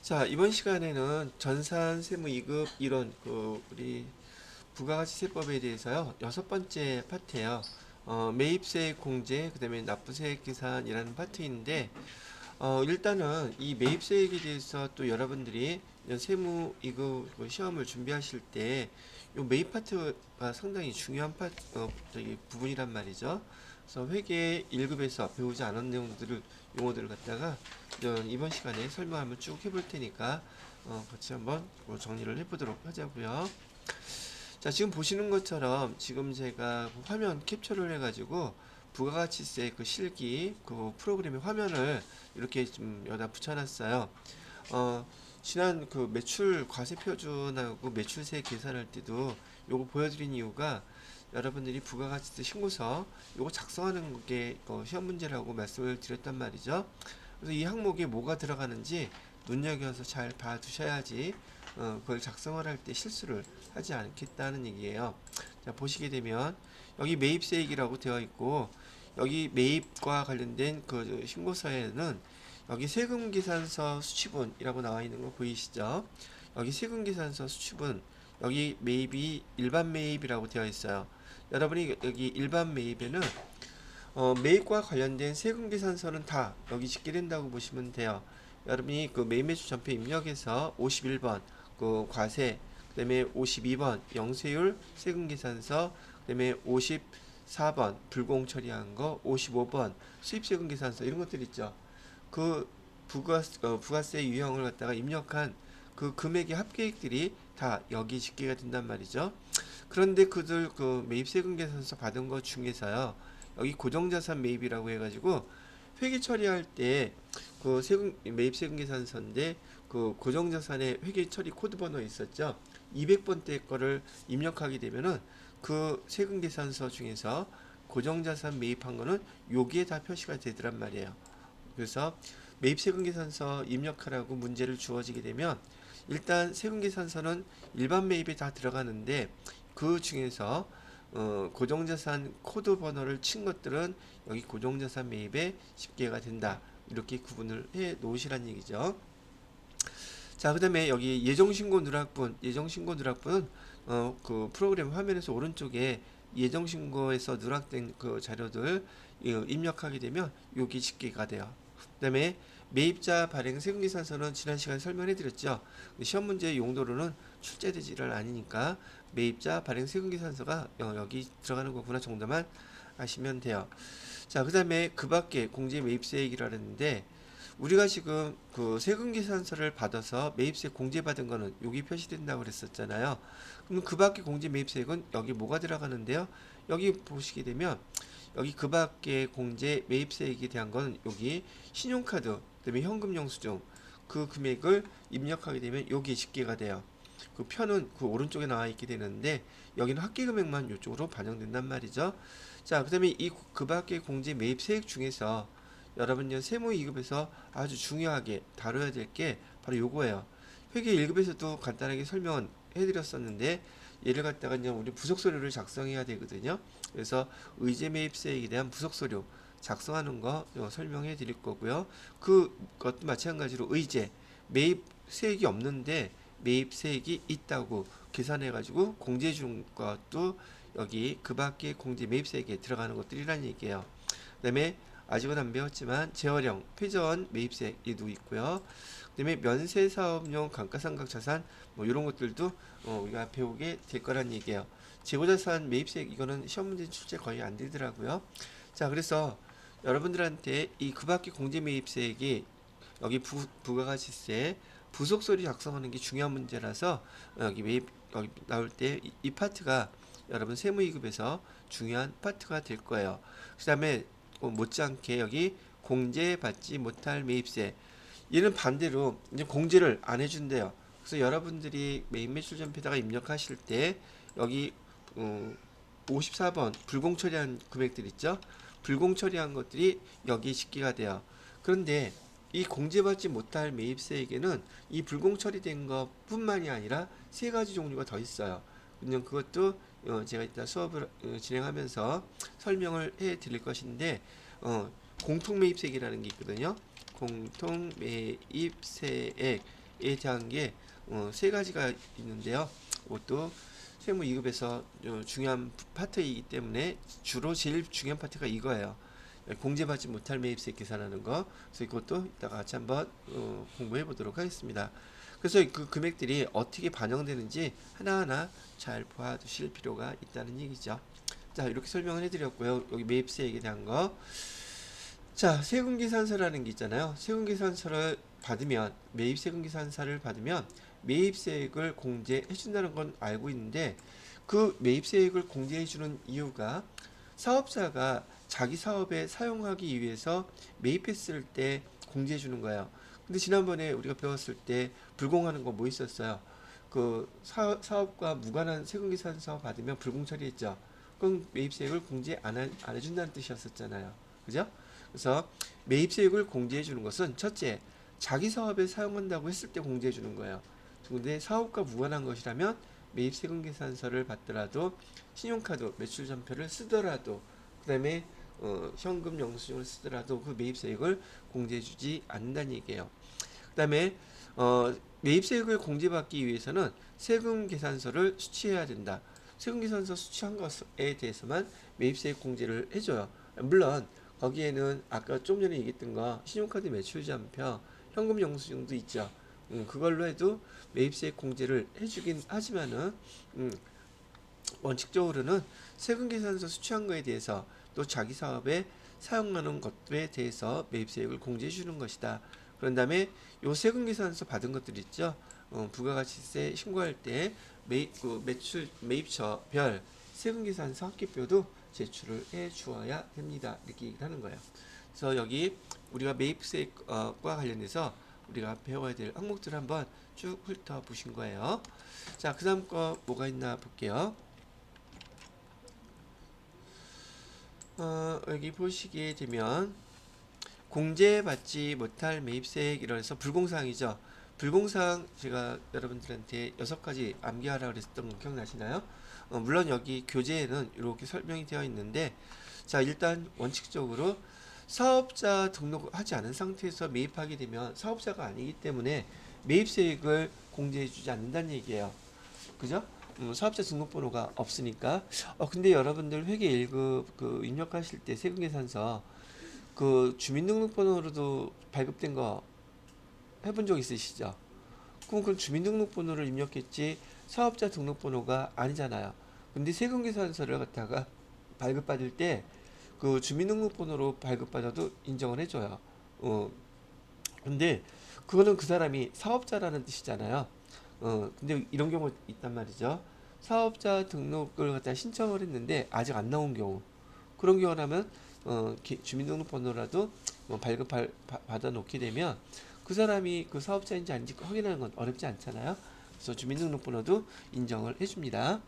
자, 이번 시간에는 전산 세무 2급 이론, 우리 부가가치세법에 대해서요. 여섯 번째 파트예요. 매입세액 공제, 그 다음에 납부세액 계산이라는 파트인데, 일단은 이 매입세액에 대해서 또 여러분들이 이런 세무 2급 시험을 준비하실 때, 이 매입 파트가 상당히 중요한 부분이란 말이죠. 그래서 회계 1급에서 배우지 않은 용어들을 갖다가 이번 시간에 설명 한번 쭉 해볼 테니까 같이 한번 정리를 해보도록 하자고요. 자, 지금 보시는 것처럼 지금 제가 화면 캡처를 해가지고 부가가치세 그 실기 그 프로그램의 화면을 이렇게 좀 여기다 붙여놨어요. 지난 그 매출 과세 표준하고 매출세 계산할 때도 요거 보여드린 이유가 여러분들이 부가가치세 신고서 요거 작성하는 게 시험 문제라고 말씀을 드렸단 말이죠. 그래서 이 항목에 뭐가 들어가는지 눈여겨서 잘 봐두셔야지 그걸 작성을 할 때 실수를 하지 않겠다는 얘기예요. 자, 보시게 되면 여기 매입세액이라고 되어 있고 여기 매입과 관련된 그 신고서에는 여기 세금계산서 수취분이라고 나와 있는 거 보이시죠? 여기 세금계산서 수취분 여기 매입이 일반 매입이라고 되어 있어요. 여러분이 여기 일반 매입에는 매입과 관련된 세금계산서는 다 여기 짓게 된다고 보시면 돼요. 여러분이 그 매매주 전표 입력해서 51번 그 과세, 그다음에 52번 영세율 세금계산서, 그다음에 54번 불공 처리한 거, 55번 수입세금계산서 이런 것들 있죠. 그 부가세 유형을 갖다가 입력한 그 금액의 합계액들이 다 여기 집계가 된단 말이죠. 그런데 그들 그 매입세금 계산서 받은 것 중에서요. 여기 고정자산 매입이라고 해가지고 회계 처리할 때 그 세금 매입세금 계산서인데 그 고정자산의 회계 처리 코드 번호 있었죠. 200번대 거를 입력하게 되면은 그 세금 계산서 중에서 고정자산 매입한 거는 여기에 다 표시가 되더란 말이에요. 그래서 매입세금계산서 입력하라고 문제를 주어지게 되면 일단 세금계산서는 일반 매입에 다 들어가는데 그 중에서 고정자산 코드 번호를 친 것들은 여기 고정자산 매입에 집계가 된다. 이렇게 구분을 해 놓으시란 얘기죠. 자, 그 다음에 여기 예정신고 누락분은 그 프로그램 화면에서 오른쪽에 예정신고에서 누락된 그 자료들 입력하게 되면 여기 집계가 돼요. 그 다음에 매입자 발행 세금계산서는 지난 시간에 설명해 드렸죠. 시험 문제 용도로는 출제되지를 않으니까 매입자 발행 세금계산서가 여기 들어가는 거구나 정도만 아시면 돼요. 자, 그 다음에 그 밖에 공제 매입세액이라 는데 우리가 지금 그 세금계산서를 받아서 매입세 공제받은 거는 여기 표시된다고 그랬었잖아요. 그럼 그 밖에 공제 매입세액은 여기 뭐가 들어가는데요? 여기 보시게 되면 여기 그 밖에 공제 매입세액에 대한 건 여기 신용카드, 그다음에 현금 영수증 그 금액을 입력하게 되면 여기 집계가 돼요. 그 편은 그 오른쪽에 나와 있게 되는데 여기는 합계 금액만 이쪽으로 반영된단 말이죠. 자, 그다음에 이 그 밖에 공제 매입세액 중에서 여러분요 세무 2급에서 아주 중요하게 다뤄야 될 게 바로 요거예요. 회계 1급에서도 간단하게 설명을 해드렸었는데 얘를 갖다가 그냥 우리 부속서류를 작성해야 되거든요. 그래서 의제 매입세액에 대한 부속서류 작성하는 거 설명해 드릴 거고요. 그것도 마찬가지로 의제 매입세액이 없는데 매입세액이 있다고 계산해 가지고 공제 준 것도 여기 그 밖에 공제 매입세액에 들어가는 것들이란 얘기예요. 그다음에 아직은 안 배웠지만 재활용, 회전, 매입세액도 있고요. 그다음에 면세사업용 감가상각자산 뭐 이런 것들도 우리가 배우게 될 거란 얘기예요. 재고자산 매입세액 이거는 시험 문제 출제 거의 안 되더라고요. 자, 그래서 여러분들한테 이 그밖에 공제 매입세액이 여기 부가가치세 부속서류 작성하는 게 중요한 문제라서 여기 매입 여기 나올 때 이 파트가 여러분 세무 2급에서 중요한 파트가 될 거예요. 그다음에 못지않게 여기 공제받지 못할 매입세 얘는 반대로 이제 공제를 안 해준대요. 그래서 여러분들이 매입 매출 전표에다가 입력하실 때 여기 54번 불공 처리한 금액들 있죠. 불공 처리한 것들이 여기 집계가 돼요. 그런데 이 공제받지 못할 매입세에게는 이 불공 처리된 것뿐만이 아니라 세 가지 종류가 더 있어요. 그냥 그것도 제가 이따 수업을 진행하면서 설명을 해 드릴 것인데 공통 매입세액이라는 게 있거든요. 공통 매입세액 대한 게 세 가지가 있는데요. 이것도 세무 2급에서 중요한 파트이기 때문에 주로 제일 중요한 파트가 이거예요. 공제받지 못할 매입세 계산하는 거. 그래서 이것도 이따가 같이 한번 공부해 보도록 하겠습니다. 그래서 그 금액들이 어떻게 반영되는지 하나하나 잘 봐두실 필요가 있다는 얘기죠. 자, 이렇게 설명을 해드렸고요. 여기 매입세액에 대한 거. 자, 세금계산서라는 게 있잖아요. 세금계산서를 받으면, 매입세금계산서를 받으면 매입세액을 공제해준다는 건 알고 있는데, 그 매입세액을 공제해주는 이유가 사업자가 자기 사업에 사용하기 위해서 매입했을 때 공제해주는 거예요. 근데 지난번에 우리가 배웠을 때 불공하는 거 뭐 있었어요? 그 사업과 무관한 세금계산서 받으면 불공 처리했죠. 그럼 매입세액을 공제 안 해준다는 뜻이었었잖아요. 그죠? 그래서 매입세액을 공제해 주는 것은 첫째, 자기 사업에 사용한다고 했을 때 공제해 주는 거예요. 근데 사업과 무관한 것이라면 매입세금 계산서를 받더라도 신용카드 매출전표를 쓰더라도 그다음에 현금 영수증을 쓰더라도 그 매입세액을 공제해 주지 않는다는 얘기예요. 그다음에 매입세액을 공제받기 위해서는 세금 계산서를 수취해야 된다. 세금 계산서 수취한 것에 대해서만 매입세액 공제를 해줘요. 물론 거기에는 아까 좀 전에 얘기했던 거 신용카드 매출전표, 현금 영수증도 있죠. 그걸로 해도 매입세액 공제를 해주긴 하지만은 원칙적으로는 세금 계산서 수취한 거에 대해서 또 자기 사업에 사용하는 것들에 대해서 매입세액을 공제해 주는 것이다. 그런 다음에 요 세금 계산서 받은 것들 있죠. 부가가치세 신고할 때 매입처별 세금 계산서 합계표도 제출을 해 주어야 됩니다. 이렇게 얘기를 하는 거예요. 그래서 여기 우리가 매입세액과 관련해서 우리가 배워야 될 항목들을 한번 쭉 훑어보신 거예요. 자, 그 다음 거 뭐가 있나 볼게요. 여기 보시게 되면 공제받지 못할 매입세액 이라서 불공사항이죠. 불공사항 제가 여러분들한테 6가지 암기하라 그랬던 거 기억나시나요? 물론 여기 교재에는 이렇게 설명이 되어 있는데, 자, 일단 원칙적으로 사업자 등록하지 않은 상태에서 매입하게 되면 사업자가 아니기 때문에 매입세액을 공제해주지 않는다는 얘기예요. 그죠? 사업자 등록번호가 없으니까. 근데 여러분들 회계 1급 그 입력하실 때 세금계산서 그 주민등록번호로도 발급된 거 해본 적 있으시죠? 그럼 그 주민등록번호를 입력했지 사업자 등록번호가 아니잖아요. 근데 세금계산서를 갖다가 발급받을 때 그 주민등록번호로 발급받아도 인정을 해줘요. 근데 그거는 그 사람이 사업자라는 뜻이잖아요. 근데 이런 경우 있단 말이죠. 사업자 등록을 갖다 신청을 했는데 아직 안 나온 경우. 그런 경우라면 주민등록번호라도 받아 놓게 되면 그 사람이 그 사업자인지 아닌지 확인하는 건 어렵지 않잖아요. 그래서 주민등록번호도 인정을 해줍니다.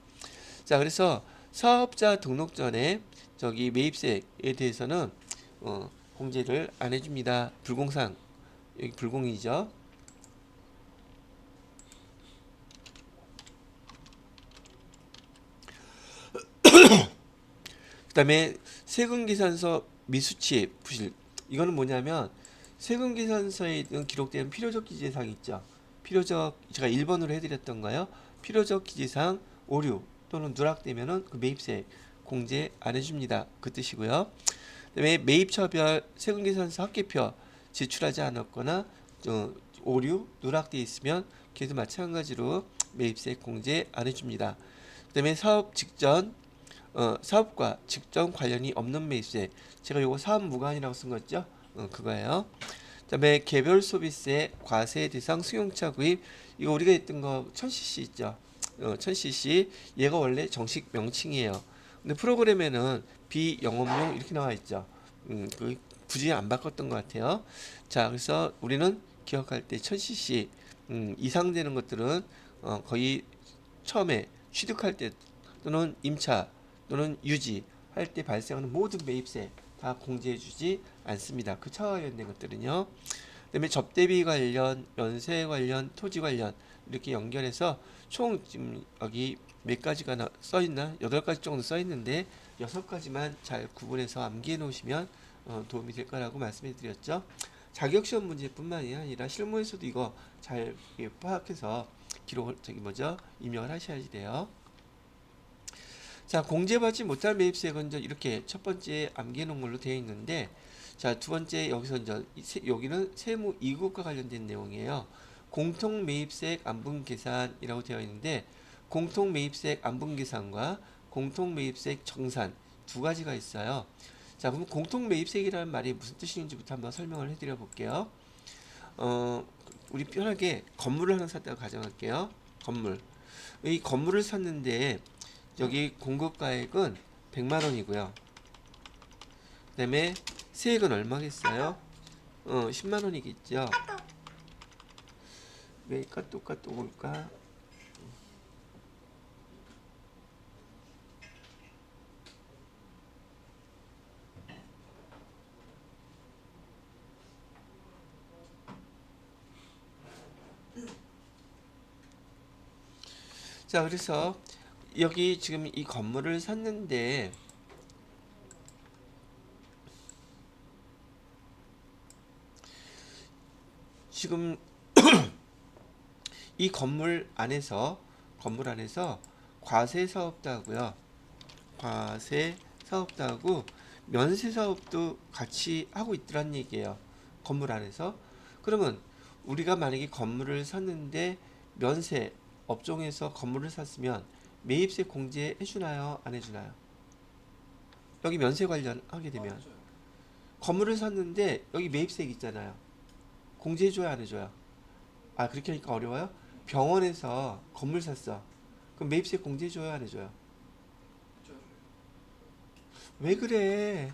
자, 그래서 사업자 등록 전에 저기 매입세액에 대해서는 공제를 안 해줍니다. 불공상, 여기 불공이죠. 그 다음에 세금계산서 미수취 부실. 이거는 뭐냐면 세금계산서에 기록된 필요적 기재사항 있죠. 제가 1번으로 해드렸던 거요. 필요적 기재사항 오류 또는 누락되면은 그 매입세 공제 안 해줍니다. 그 뜻이고요. 그다음에 매입처별 세금계산서 합계표 제출하지 않았거나 오류 누락돼 있으면 걔도 마찬가지로 매입세 공제 안 해줍니다. 그다음에 사업과 직접 관련이 없는 매입세. 제가 요거 사업 무관이라고 쓴 거죠. 그거예요. 그다음에 개별 소비세 과세 대상 승용차 구입. 이거 우리가 했던 거 1000cc 있죠. 1000cc 얘가 원래 정식 명칭이에요. 근데 프로그램에는 비영업용 이렇게 나와 있죠. 그 굳이 안 바꿨던 것 같아요. 자, 그래서 우리는 기억할 때 1000cc 이상 되는 것들은 거의 처음에 취득할 때 또는 임차 또는 유지할 때 발생하는 모든 매입세 다 공제해주지 않습니다. 그 차와 관련된 것들은요. 그다음에 접대비 관련, 연세 관련, 토지 관련 이렇게 연결해서 총 지금 여기 몇 가지가 써 있나? 8가지 정도 써 있는데 6가지만 잘 구분해서 암기해 놓으시면 도움이 될 거라고 말씀해 드렸죠. 자격시험 문제뿐만이 아니라 실무에서도 이거 잘 파악해서 기록을 입력을 하셔야지 돼요. 자, 공제받지 못할 매입세액은 이제 이렇게 첫 번째 암기해놓은 걸로 되어 있는데, 자, 두 번째 여기서 이제 여기는 세무 이국과 관련된 내용이에요. 공통 매입세액 안분 계산이라고 되어 있는데, 공통 매입세액 안분 계산과 공통 매입세액 정산 두 가지가 있어요. 자, 그럼 공통 매입세액이라는 말이 무슨 뜻인지부터 한번 설명을 해드려 볼게요. 우리 편하게 건물을 하나 샀다고 가정할게요. 건물. 이 건물을 샀는데 여기 공급가액은 100만 원이고요. 그 다음에 세액은 얼마겠어요? 10만 원이겠죠. 왜 까똑까똑 올까? 자, 그래서 여기 지금 이 건물을 샀는데 지금 이 건물 안에서 과세 사업도 하고요. 과세 사업도 하고 면세 사업도 같이 하고 있더란 얘기예요. 건물 안에서. 그러면 우리가 만약에 건물을 샀는데 면세 업종에서 건물을 샀으면 매입세 공제 해주나요? 안 해주나요? 여기 면세 관련하게 되면 건물을 샀는데 여기 매입세액 있잖아요. 공제해줘야 안 해줘요? 아, 그렇게 하니까 어려워요? 병원에서 건물 샀어. 그럼 매입세 공제해줘야 안 해줘요? 왜 그래?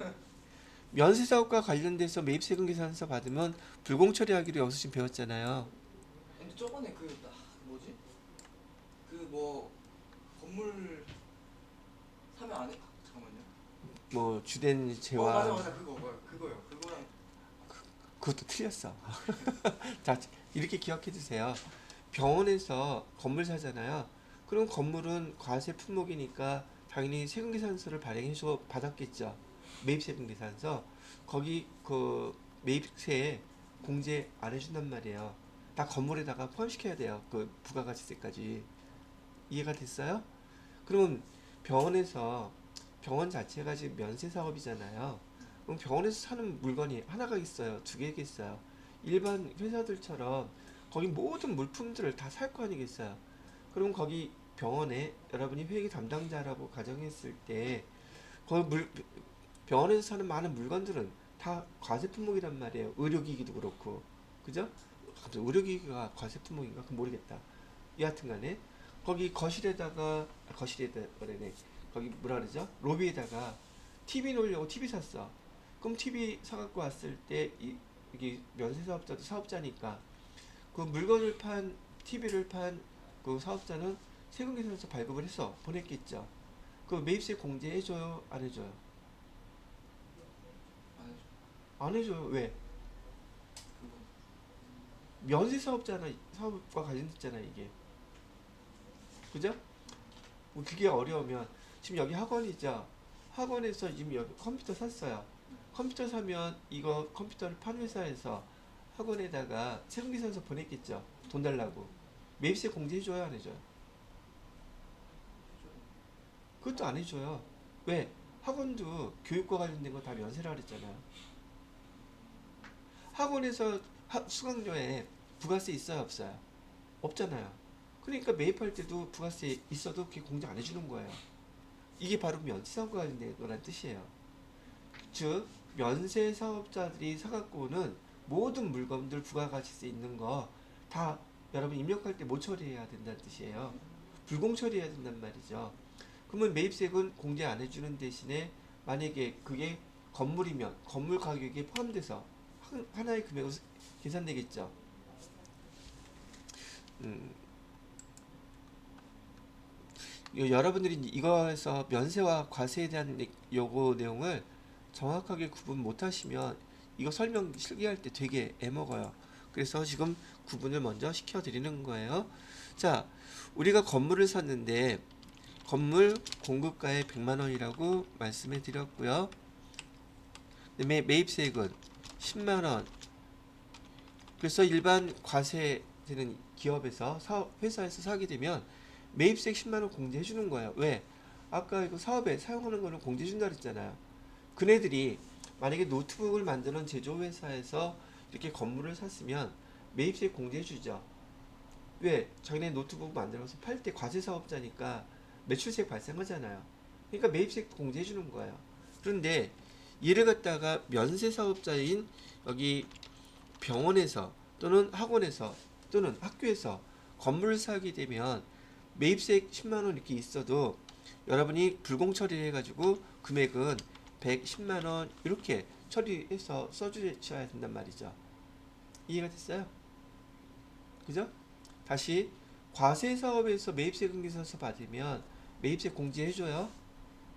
면세사업과 관련돼서 매입세금 계산서 받으면 불공처리하기로 여기서 지금 배웠잖아요. 근데 저번에 뭐지? 그 뭐 건물 사면 안 해? 잠깐만요. 뭐 주된 맞아 재화 맞아 그거요. 그거랑 그것도 틀렸어. 자, 이렇게 기억해 두세요. 병원에서 건물 사잖아요. 그럼 건물은 과세 품목이니까 당연히 세금 계산서를 발행해서 받았겠죠. 매입세금 계산서. 거기 그 매입세 공제 안 해준단 말이에요. 다 건물에다가 포함시켜야 돼요. 그 부가가치세까지. 이해가 됐어요? 그러면 병원에서 병원 자체가 지금 면세 사업이잖아요. 그럼 병원에서 사는 물건이 하나가 있어요, 두 개가 있어요. 일반 회사들처럼 거기 모든 물품들을 다 살 거 아니겠어요. 그럼 거기 병원에 여러분이 회계 담당자라고 가정했을 때 거기 병원에서 사는 많은 물건들은 다 과세 품목이란 말이에요. 의료기기도 그렇고, 그죠? 갑자기 의료기기가 과세 품목인가? 그건 모르겠다. 여하튼간에 거기 거실에다 그러네. 거기 뭐라 그러죠? 로비에다가 TV 놓으려고 TV 샀어. 그럼 TV 사갖고 왔을 때 이게 면세사업자도 사업자니까 그 물건을 판 TV를 판 그 사업자는 세금계산서 발급을 해서 보냈겠죠. 그 매입세 공제해줘요? 안 해줘요? 안 해줘. 안 해줘요. 왜? 그거 면세사업자나 사업과 관련됐잖아 이게. 그죠? 뭐 그게 어려우면 지금 여기 학원이죠. 학원에서 지금 여기 컴퓨터 샀어요. 컴퓨터 사면 이거 컴퓨터를 판 회사에서 학원에다가 세금계산서 보냈겠죠. 돈 달라고. 매입세 공제해줘요, 안 해줘요? 그것도 안 해줘요. 왜? 학원도 교육과 관련된 거 다 면세라 그랬잖아요. 학원에서 수강료에 부가세 있어요, 없어요? 없잖아요. 그러니까 매입할 때도 부가세 있어도 그게 공제 안 해주는 거예요. 이게 바로 면세사업과 관련된 거란 뜻이에요. 즉 면세 사업자들이 사갖고 오는 모든 물건들 부가가치세 있는 거 다 여러분 입력할 때 못 처리해야 된다는 뜻이에요. 불공 처리해야 된단 말이죠. 그러면 매입세금 공제 안 해주는 대신에 만약에 그게 건물이면 건물 가격에 포함돼서 하나의 금액으로 계산되겠죠. 음, 여러분들이 이거에서 면세와 과세에 대한 요거 내용을 정확하게 구분 못하시면 이거 설명 실기할 때 되게 애먹어요. 그래서 지금 구분을 먼저 시켜드리는 거예요. 자, 우리가 건물을 샀는데 건물 공급가액 100만 원이라고 말씀해 드렸고요. 매입세액은 10만 원 그래서 일반 과세 되는 기업에서 회사에서 사게 되면 매입세액 10만 원 공제해 주는 거예요. 왜? 아까 이거 사업에 사용하는 거는 공제해 준다 그랬잖아요. 그네들이 만약에 노트북을 만드는 제조회사에서 이렇게 건물을 샀으면 매입세 공제해 주죠. 왜? 자기네 노트북 만들어서 팔 때 과세사업자니까 매출세액 발생하잖아요. 그러니까 매입세 공제해 주는 거예요. 그런데 이를 갖다가 면세사업자인 여기 병원에서 또는 학원에서 또는 학교에서 건물을 사게 되면 매입세액 10만 원 이렇게 있어도 여러분이 불공 처리를 해가지고 금액은 110만 원 이렇게 처리해서 써주셔야 된단 말이죠. 이해가 됐어요? 그죠? 다시 과세 사업에서 매입세 공제서서 받으면 매입세 공제해줘요.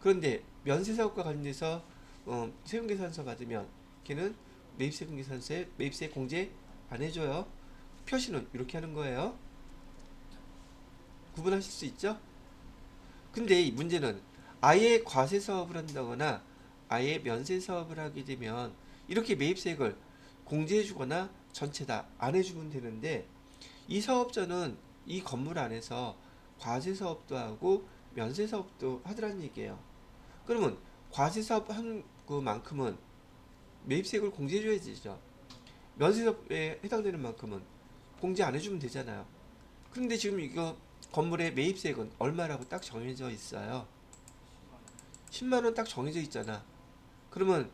그런데 면세 사업과 관련돼서 세금계산서 받으면 걔는 매입세 공제서에 매입세 공제 안 해줘요. 표시는 이렇게 하는 거예요. 구분하실 수 있죠? 근데 이 문제는 아예 과세 사업을 한다거나 아예 면세 사업을 하게 되면 이렇게 매입세액을 공제해주거나 전체 다 안 해주면 되는데 이 사업자는 이 건물 안에서 과세 사업도 하고 면세 사업도 하더란 얘기예요. 그러면 과세 사업 한 그만큼은 매입세액을 공제해줘야 되죠. 면세 사업에 해당되는 만큼은 공제 안 해주면 되잖아요. 그런데 지금 이거 건물의 매입세액은 얼마라고 딱 정해져 있어요. 10만 원 딱 정해져 있잖아. 그러면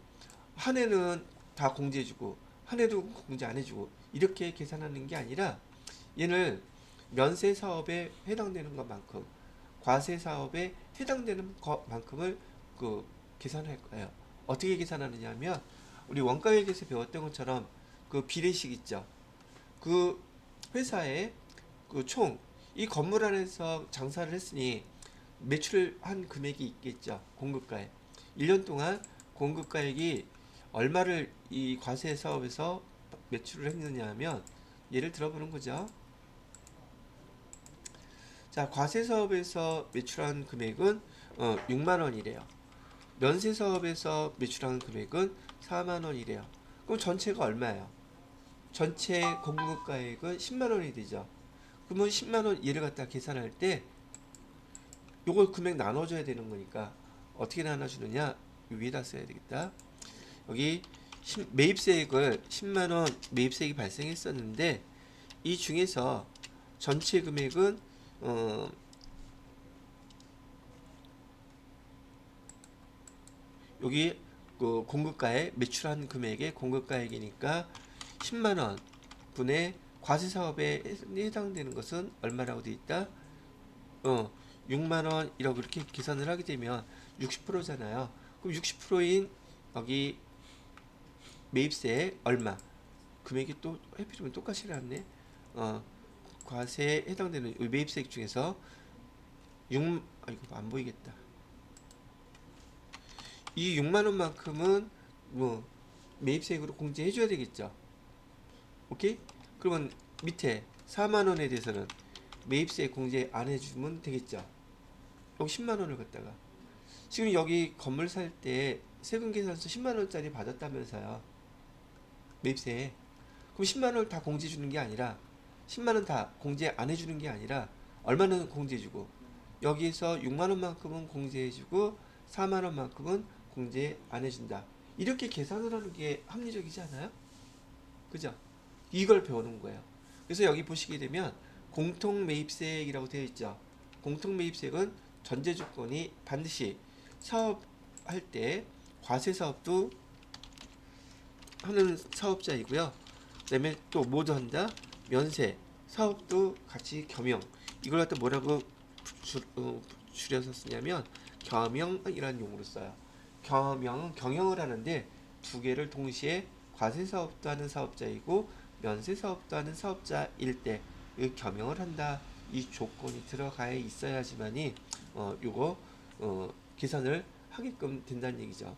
한 해는 다 공제해주고 한 해도 공제 안 해주고 이렇게 계산하는 게 아니라 얘를 면세 사업에 해당되는 것만큼 과세 사업에 해당되는 것만큼을 그 계산할 거예요. 어떻게 계산하느냐 하면 우리 원가회계에서 배웠던 것처럼 그 비례식 있죠. 그 회사에 그 총 이 건물 안에서 장사를 했으니 매출한 금액이 있겠죠. 공급가액. 1년 동안 공급가액이 얼마를 이 과세 사업에서 매출을 했느냐 하면 예를 들어보는 거죠. 자, 과세 사업에서 매출한 금액은 6만 원이래요. 면세 사업에서 매출한 금액은 4만 원이래요. 그럼 전체가 얼마예요? 전체 공급가액은 10만 원이 되죠. 그러면 10만 원 얘를 갖다 계산할 때 요걸 금액 나눠줘야 되는 거니까 어떻게 나눠주느냐? 위에다 써야 되겠다. 여기 매입세액을 10만 원 매입세액이 발생했었는데 이 중에서 전체 금액은 여기 그 공급가액 매출한 금액의 공급가액이니까 10만 원 분의 과세 사업에 해당되는 것은 얼마라고 되어 있다? 6만 원이라고 이렇게 계산을 하게 되면 60%잖아요. 그럼 60%인 여기 매입세 얼마? 금액이 또 해필이면 똑같이 나왔네. 과세에 해당되는 매입세액 중에서 이거 안 보이겠다. 이 6만 원만큼은 뭐 매입세액으로 공제해 줘야 되겠죠. 오케이? 그러면 밑에 4만 원에 대해서는 매입세 공제 안 해주면 되겠죠. 여기 10만 원을 갖다가 지금 여기 건물 살 때 세금 계산서 10만 원짜리 받았다면서요. 매입세. 그럼 10만 원을 다 공제 주는 게 아니라 10만 원 다 공제 안 해주는 게 아니라 얼마는 공제해주고 여기에서 6만 원만큼은 공제해주고 4만 원만큼은 공제 안 해준다. 이렇게 계산을 하는 게 합리적이지 않아요? 그죠? 이걸 배우는 거예요. 그래서 여기 보시게 되면 공통매입세액이라고 되어 있죠. 공통매입세액은 전제 조건이 반드시 사업할 때 과세사업도 하는 사업자이고요. 그다음에 또 뭐도 한다? 면세 사업도 같이 겸용. 이걸 갖다 뭐라고 줄여서 쓰냐면 겸용이라는 용어로 써요. 겸용은 경영을 하는데 두 개를 동시에 과세 사업도 하는 사업자이고 면세 사업도 하는 사업자일 때 이 겸용을 한다. 이 조건이 들어가 있어야지만이 요거 계산을 하게끔 된다는 얘기죠.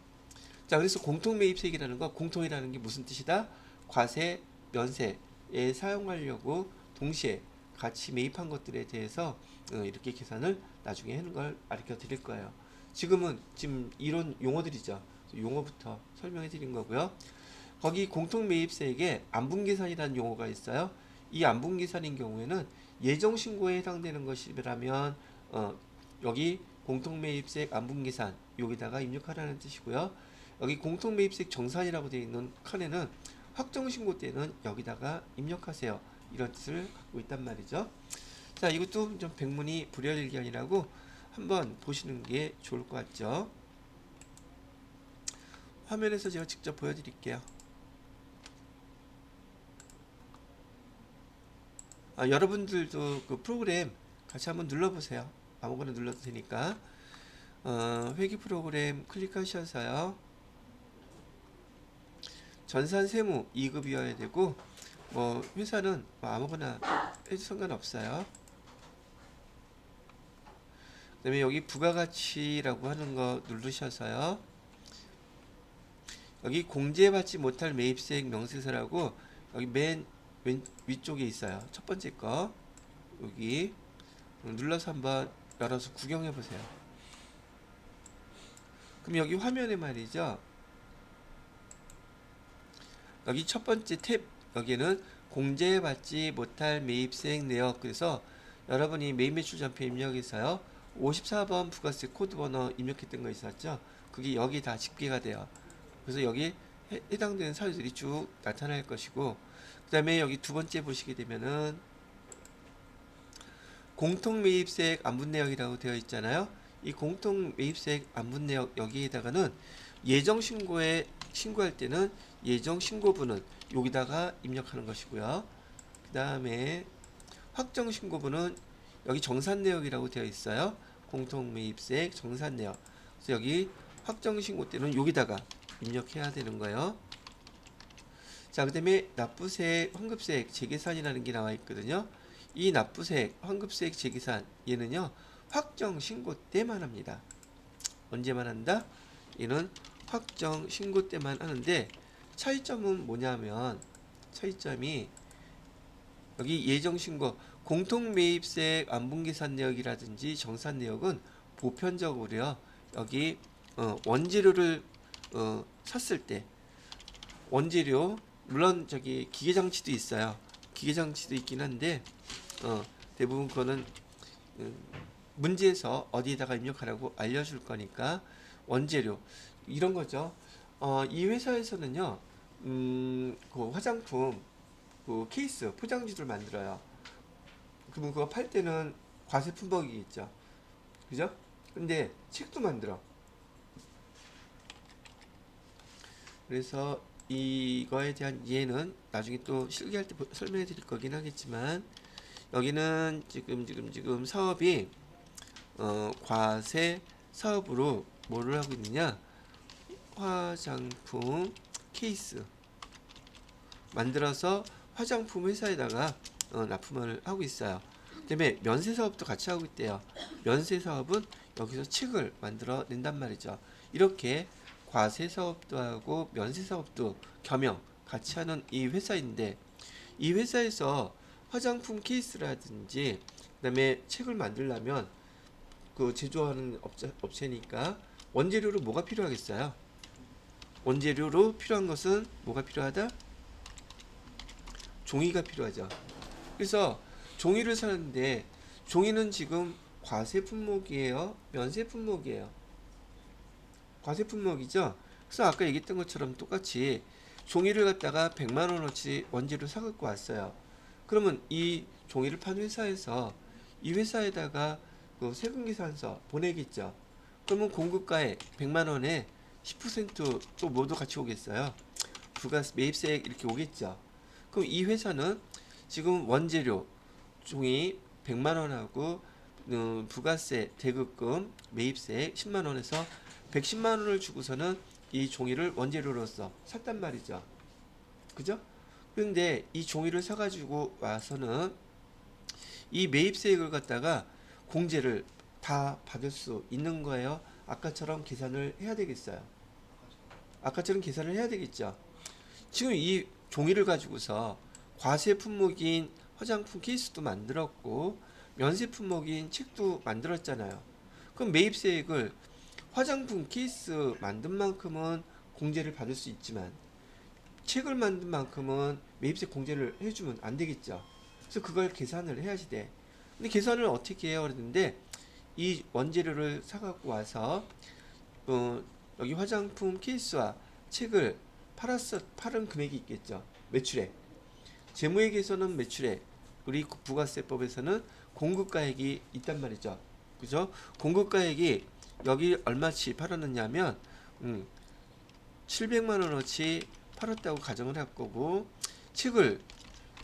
자, 그래서 공통매입세액이라는 거, 공통이라는 게 무슨 뜻이다? 과세, 면세에 사용하려고 동시에 같이 매입한 것들에 대해서 이렇게 계산을 나중에 하는 걸 가르쳐 드릴 거예요. 지금 이런 용어들이죠. 용어부터 설명해 드린 거고요. 거기 공통 매입세액에 안분계산이라는 용어가 있어요. 이 안분계산인 경우에는 예정 신고에 해당되는 것이라면 여기 공통 매입세액 안분계산 여기다가 입력하라는 뜻이고요. 여기 공통 매입세액 정산이라고 되어 있는 칸에는 확정 신고 때는 여기다가 입력하세요. 이런 뜻을 갖고 있단 말이죠. 자, 이것도 좀 백문이 불여일견이라고 한번 보시는 게 좋을 것 같죠. 화면에서 제가 직접 보여드릴게요. 여러분들도 그 프로그램 같이 한번 눌러보세요. 아무거나 눌러도 되니까. 회계 프로그램 클릭하셔서요. 전산 세무 2급이어야 되고 뭐 회사는 뭐 아무거나 해도 상관없어요. 그 다음에 여기 부가가치라고 하는 거 누르셔서요. 여기 공제받지 못할 매입세액 명세서라고 여기 맨 위쪽에 있어요. 첫 번째 거 여기 눌러서 한번 열어서 구경해 보세요. 그럼 여기 화면에 말이죠. 여기 첫 번째 탭 여기는 공제받지 못할 매입세액 내역. 그래서 여러분이 매입매출전표 입력해서요 54번 부가세 코드 번호 입력했던 거 있었죠. 그게 여기 다 집계가 돼요. 그래서 여기 해당되는 사유들이 쭉 나타날 것이고, 그 다음에 여기 두 번째 보시게 되면은 공통매입세액 안분내역이라고 되어 있잖아요. 이 공통매입세액 안분내역 여기에다가는 예정신고에 신고할 때는 예정신고분은 여기다가 입력하는 것이고요. 그 다음에 확정신고분은 여기 정산내역이라고 되어 있어요. 공통매입세액 정산내역. 그래서 여기 확정신고 때는 여기다가 입력해야 되는 거예요. 자, 그 다음에 납부세액, 환급세액 재계산이라는 게 나와 있거든요. 이 납부세액, 환급세액 재계산 얘는요 확정 신고 때만 합니다. 언제만 한다? 얘는 확정 신고 때만 하는데 차이점은 뭐냐면 차이점이 여기 예정 신고 공통매입세액 안분계산 내역이라든지 정산 내역은 보편적으로요 여기 원재료를 샀을 때 원재료 물론 저기 기계장치도 있어요. 기계장치도 있긴 한데 대부분 그거는 문제에서 어디에다가 입력하라고 알려줄 거니까 원재료 이런 거죠. 이 회사에서는요 그 화장품 그 케이스 포장지를 만들어요. 그러면 그거 팔 때는 과세 품목이겠죠. 그죠? 근데 책도 만들어. 그래서 이거에 대한 이해는 나중에 또 실기할 때 설명해 드릴 거긴 하겠지만 여기는 지금 사업이 과세 사업으로 뭐를 하고 있느냐 화장품 케이스 만들어서 화장품 회사에다가 납품을 하고 있어요. 그다음에 면세 사업도 같이 하고 있대요. 면세 사업은 여기서 책을 만들어 낸단 말이죠. 이렇게 과세 사업도 하고 면세 사업도 겸용 같이 하는 이 회사인데 이 회사에서 화장품 케이스라든지 그다음에 책을 만들려면 그 제조하는 업체니까 원재료로 뭐가 필요하겠어요? 원재료로 필요한 것은 뭐가 필요하다? 종이가 필요하죠. 그래서 종이를 사는데 종이는 지금 과세 품목이에요? 면세 품목이에요? 과세 품목이죠. 그래서 아까 얘기했던 것처럼 똑같이 종이를 갖다가 100만 원어치 원재료 사갖고 왔어요. 그러면 이 종이를 판 회사에서 이 회사에다가 그 세금계산서 보내겠죠. 그러면 공급가에 100만 원에 10%또 뭐도 같이 오겠어요. 부가세 매입세액 이렇게 오겠죠. 그럼 이 회사는 지금 원재료 종이 100만 원하고 부가세 대급금 매입세액 10만 원에서 110만 원을 주고서는 이 종이를 원재료로서 샀단 말이죠. 그죠? 그런데 이 종이를 사가지고 와서는 이 매입세액을 갖다가 공제를 다 받을 수 있는 거예요. 아까처럼 계산을 해야 되겠어요. 아까처럼 계산을 해야 되겠죠. 지금 이 종이를 가지고서 과세 품목인 화장품 케이스도 만들었고 면세 품목인 책도 만들었잖아요. 그럼 매입세액을 화장품 케이스 만든 만큼은 공제를 받을 수 있지만 책을 만든 만큼은 매입세 공제를 해주면 안 되겠죠. 그래서 그걸 계산을 해야지 돼. 근데 계산을 어떻게 해요? 그랬는데 이 원재료를 사갖고 와서 어, 여기 화장품 케이스와 책을 팔은 금액이 있겠죠. 매출액. 재무회계에서는 매출액, 우리 부가세법에서는 공급가액이 있단 말이죠. 그죠? 공급가액이 여기 얼마치 팔았느냐면 700만 원어치 팔았다고 가정을 할 거고 책을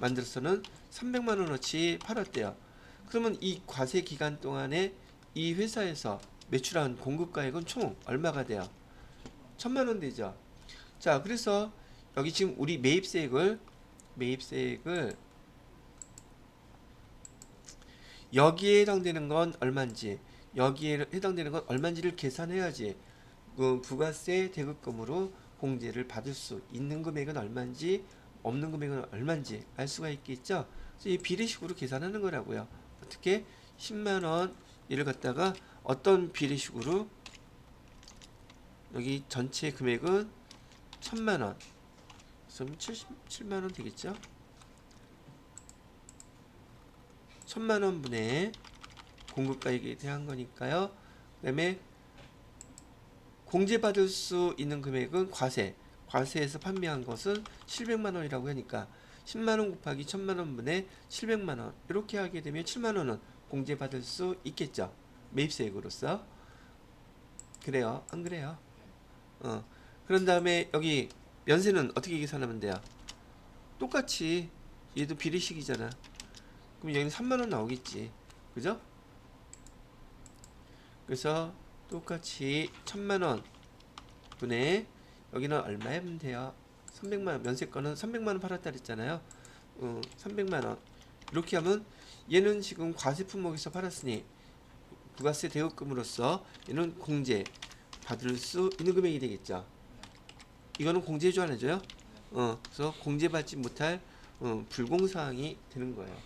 만들어서는 300만 원어치 팔았대요. 그러면 이 과세 기간 동안에 이 회사에서 매출한 공급가액은 총 얼마가 돼요? 1000만 원 되죠. 자, 그래서 여기 지금 우리 매입세액을 여기에 해당되는 건 얼마인지, 여기에 해당되는 건 얼마인지를 계산해야지 그 부가세 대급금으로 공제를 받을 수 있는 금액은 얼마인지 없는 금액은 얼마인지 알 수가 있겠죠. 그래서 이 비례식으로 계산하는 거라고요. 어떻게 10만 원 이를 갖다가 어떤 비례식으로 여기 전체 금액은 1000만 원, 그럼 77만 원 되겠죠. 1000만 원 분의 공급가액에 대한 거니까요. 그다음에 공제받을 수 있는 금액은 과세에서 판매한 것은 700만 원이라고 하니까 10만 원 곱하기 1000만 원 분의 700만 원 이렇게 하게 되면 7만 원은 공제받을 수 있겠죠. 매입세액으로서. 그래요? 안 그래요? 그런 다음에 여기 면세는 어떻게 계산하면 돼요? 똑같이 얘도 비례식이잖아. 그럼 여기는 3만 원 나오겠지. 그죠? 그래서 똑같이 1000만 원 분의 여기는 얼마 하면 돼요? 300만 원, 면세권은 300만 원 팔았다 그랬잖아요. 300만 원. 이렇게 하면 얘는 지금 과세 품목에서 팔았으니 부가세 대급금으로서 얘는 공제 받을 수 있는 금액이 되겠죠. 이거는 공제해줘 안 해줘요? 그래서 공제받지 못할 불공사항이 되는 거예요.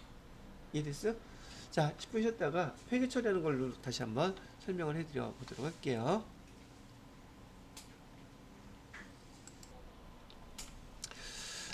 이해됐어? 자, 10분 쉬었다가 회계 처리하는 걸로 다시 한번 설명을 해드려 보도록 할게요.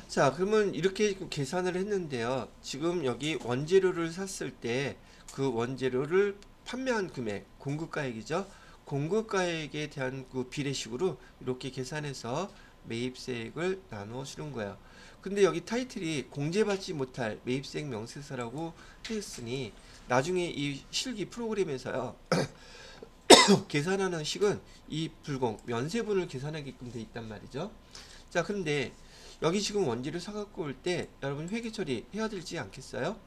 자, 그러면 이렇게 계산을 했는데요. 지금 여기 원재료를 샀을 때 그 원재료를 판매한 금액, 공급가액이죠. 공급가액에 대한 그 비례식으로 이렇게 계산해서 매입세액을 나눠 주는 거예요. 근데 여기 타이틀이 공제받지 못할 매입세액 명세서라고 했으니 나중에 이 실기 프로그램에서요. 계산하는 식은 이 불공 면세분을 계산하게끔 돼 있단 말이죠. 자, 근데 여기 지금 원지를 사갖고 올 때 여러분 회계 처리 해야 되지 않겠어요?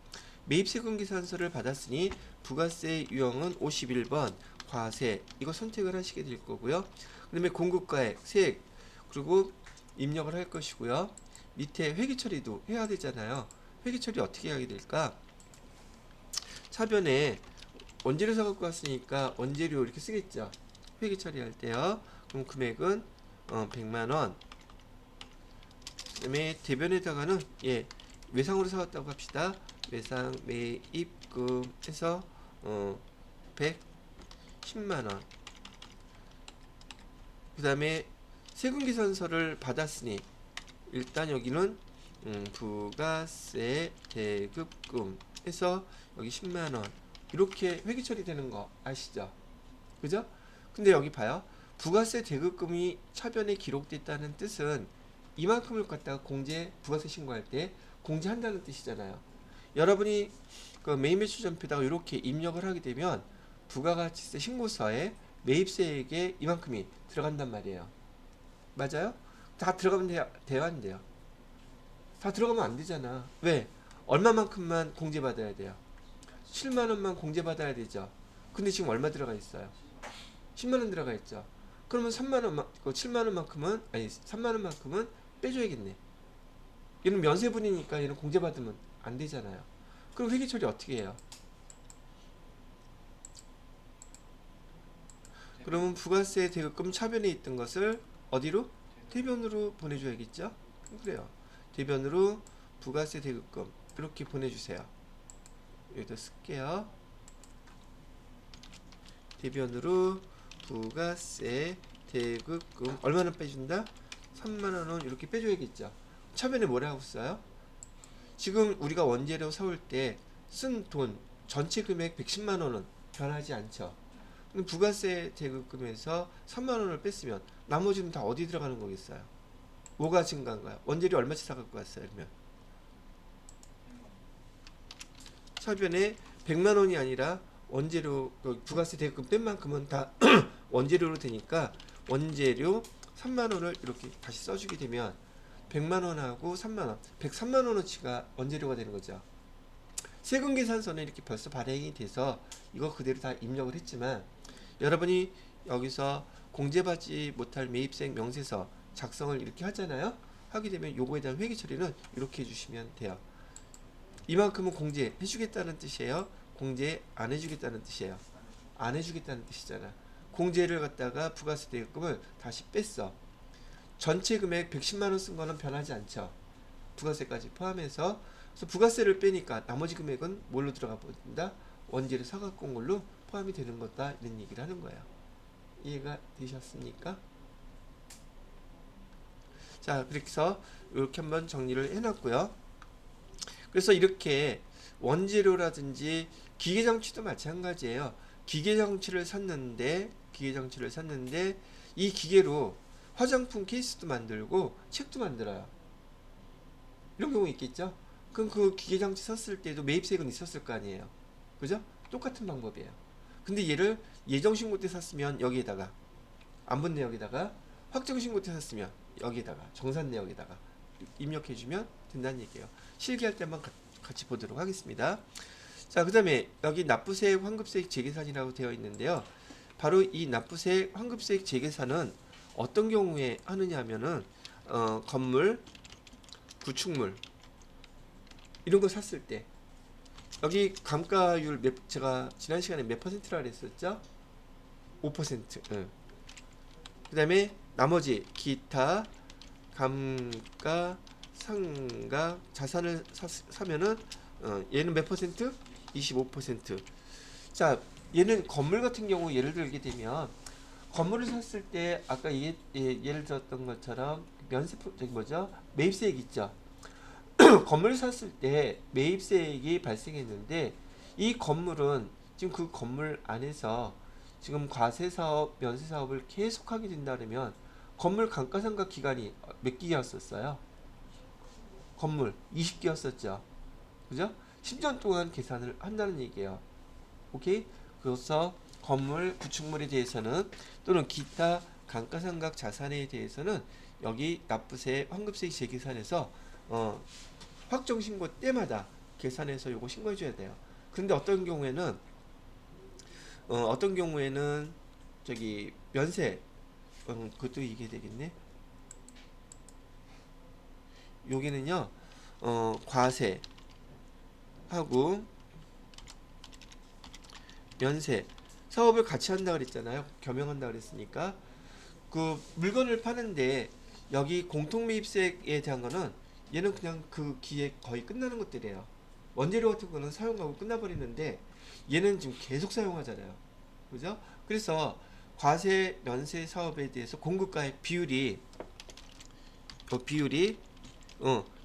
매입세금 계산서를 받았으니 부가세 유형은 51번 과세 이거 선택을 하시게 될 거고요. 그 다음에 공급가액, 세액 그리고 입력을 할 것이고요. 밑에 회계 처리도 해야 되잖아요. 회계 처리 어떻게 하게 될까? 차변에 원재료 사갖고 왔으니까 원재료 이렇게 쓰겠죠. 회계 처리할 때요. 그럼 금액은 100만원. 그 다음에 대변에다가는 외상으로 사왔다고 합시다. 외상 매입금 해서 110만원. 그 다음에 세금계산서를 받았으니 일단 여기는 부가세 대급금 해서 여기 10만원 이렇게 회계 처리되는 거 아시죠? 그죠? 근데 여기 봐요. 부가세 대급금이 차변에 기록됐다는 뜻은 이만큼을 갖다가 부가세 신고할 때 공제한다는 뜻이잖아요. 여러분이 그 매입매출전표에다가 이렇게 입력을 하게 되면 부가가치세 신고서에 매입세액에 이만큼이 들어간단 말이에요. 맞아요? 다 들어가면 돼요? 안 돼요? 다 들어가면 안 되잖아. 왜? 얼마만큼만 공제받아야 돼요? 7만원만 공제받아야 되죠. 근데 지금 얼마 들어가 있어요? 10만원 들어가 있죠. 그러면 7만원만큼은, 아니 3만원만큼은 빼줘야겠네. 얘는 면세분이니까 얘는 공제받으면 안 되잖아요. 그럼 회계 처리 어떻게 해요? 그러면 부가세 대급금 차변에 있던 것을 어디로? 대변으로 보내줘야겠죠? 그래요. 대변으로 부가세 대급금 이렇게 보내주세요. 여기다 쓸게요. 대변으로 부가세 대급금 얼마나 빼준다? 3만원은 이렇게 빼줘야겠죠. 처음에는 뭐라고 써요? 지금 우리가 원재료 사올 때 쓴 돈 전체 금액 110만 원은 변하지 않죠. 그럼 부가세 대급금에서 3만 원을 뺐으면 나머지는 다 어디 들어가는 거겠어요? 뭐가 증가한가요? 원재료 얼마치 사갖고 왔어요? 그러면 서변에 100만 원이 아니라 원재료 부가세 대급금 뺀 만큼은 다 원재료로 되니까 원재료 3만 원을 이렇게 다시 써주게 되면 100만 원하고 3만 원, 103만 원어치가 원재료가 되는 거죠. 세금 계산서는 이렇게 벌써 발행이 돼서 이거 그대로 다 입력을 했지만 여러분이 여기서 공제받지 못할 매입세 명세서 작성을 이렇게 하잖아요. 하게 되면 요거에 대한 회계 처리는 이렇게 해주시면 돼요. 이만큼은 공제 해주겠다는 뜻이에요. 공제 안 해주겠다는 뜻이에요. 안 해주겠다는 뜻이잖아. 공제를 갖다가 부가세 대급금을 다시 뺐어. 전체 금액 110만원 쓴 거는 변하지 않죠. 부가세까지 포함해서. 그래서 부가세를 빼니까 나머지 금액은 뭘로 들어가 본다? 원재료 사갖고 온 걸로 포함이 되는 거다. 이런 얘기를 하는 거예요. 이해가 되셨습니까? 자, 그래서 이렇게 한번 정리를 해놨고요. 그래서 이렇게 원재료라든지 기계장치도 마찬가지예요. 기계장치를 샀는데 이 기계로 화장품 케이스도 만들고 책도 만들어요. 이런 경우 있겠죠? 그럼 그 기계장치 샀을 때도 매입세액은 있었을 거 아니에요. 그죠? 똑같은 방법이에요. 근데 얘를 예정신고 때 샀으면 여기에다가 안 내역에다가 확정신고 때 샀으면 여기에다가 정산 내역에다가 입력해주면 된다는 얘기예요. 실기할 때 한번 같이 보도록 하겠습니다. 자, 그 다음에 여기 납부세액 환급세액 재계산이라고 되어 있는데요. 바로 이 납부세액 환급세액 재계산은 어떤 경우에 하느냐 하면은 건물, 구축물 이런 거 샀을 때 여기 감가율 제가 지난 시간에 몇 퍼센트라 그랬었죠? 5%. 응. 그 다음에 나머지 기타 감가 상가 자산을 사면은 얘는 몇 퍼센트? 25%. 자, 얘는 건물 같은 경우 예를 들게 되면 건물을 샀을 때 아까 예를 들었던 것처럼 저기 뭐죠? 매입세액 있죠. 건물을 샀을 때 매입세액이 발생했는데 이 건물은 지금 그 건물 안에서 지금 과세사업, 면세사업을 계속하게 된다 그러면 건물 감가상각 기간이 몇 개였었어요? 건물 20개였었죠. 그죠? 10년 동안 계산을 한다는 얘기예요. 오케이? 그래서 건물, 구축물에 대해서는 또는 기타 감가상각 자산에 대해서는 여기 납부세, 환급세 재계산에서 확정신고 때마다 계산해서 요거 신고해 줘야 돼요. 근데 어떤 경우에는 저기 면세 그것도 이게 되겠네. 여기는요 과세 하고 면세 사업을 같이 한다 그랬잖아요. 겸용한다 그랬으니까 그 물건을 파는데 여기 공통매입세에 대한 거는 얘는 그냥 그 기획 거의 끝나는 것들이에요. 원재료 같은 거는 사용하고 끝나버리는데 얘는 지금 계속 사용하잖아요. 그죠? 그래서 과세 면세 사업에 대해서 공급가의 비율이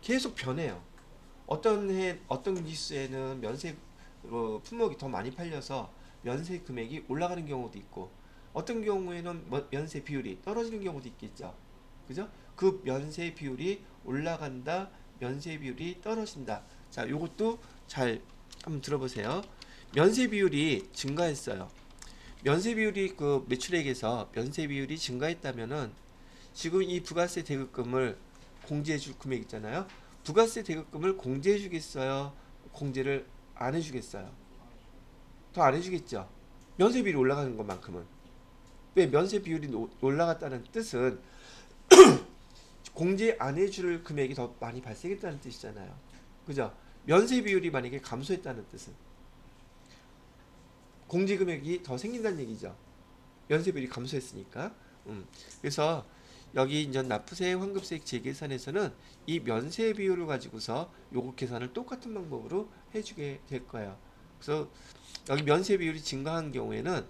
계속 변해요. 어떤 기수에는 면세 품목이 더 많이 팔려서 면세 금액이 올라가는 경우도 있고 어떤 경우에는 면세 비율이 떨어지는 경우도 있겠죠. 그죠? 그 면세 비율이 올라간다, 면세 비율이 떨어진다. 자, 요것도 잘 한번 들어보세요. 면세 비율이 증가했어요. 면세 비율이 그 매출액에서 면세 비율이 증가했다면은 지금 이 부가세 대급금을 공제해 줄 금액 있잖아요. 부가세 대급금을 공제해 주겠어요? 공제를 안 해주겠어요? 더 안 해주겠죠? 면세 비율이 올라가는 것만큼은. 왜 면세 비율이 올라갔다는 뜻은 공제 안 해줄 금액이 더 많이 발생했다는 뜻이잖아요. 그죠? 면세 비율이 만약에 감소했다는 뜻은 공제 금액이 더 생긴다는 얘기죠. 면세 비율이 감소했으니까. 그래서 여기 이제 납부세, 환급세 재계산에서는 이 면세 비율을 가지고서 요거 계산을 똑같은 방법으로 해주게 될 거예요. 그래서 여기 면세 비율이 증가한 경우에는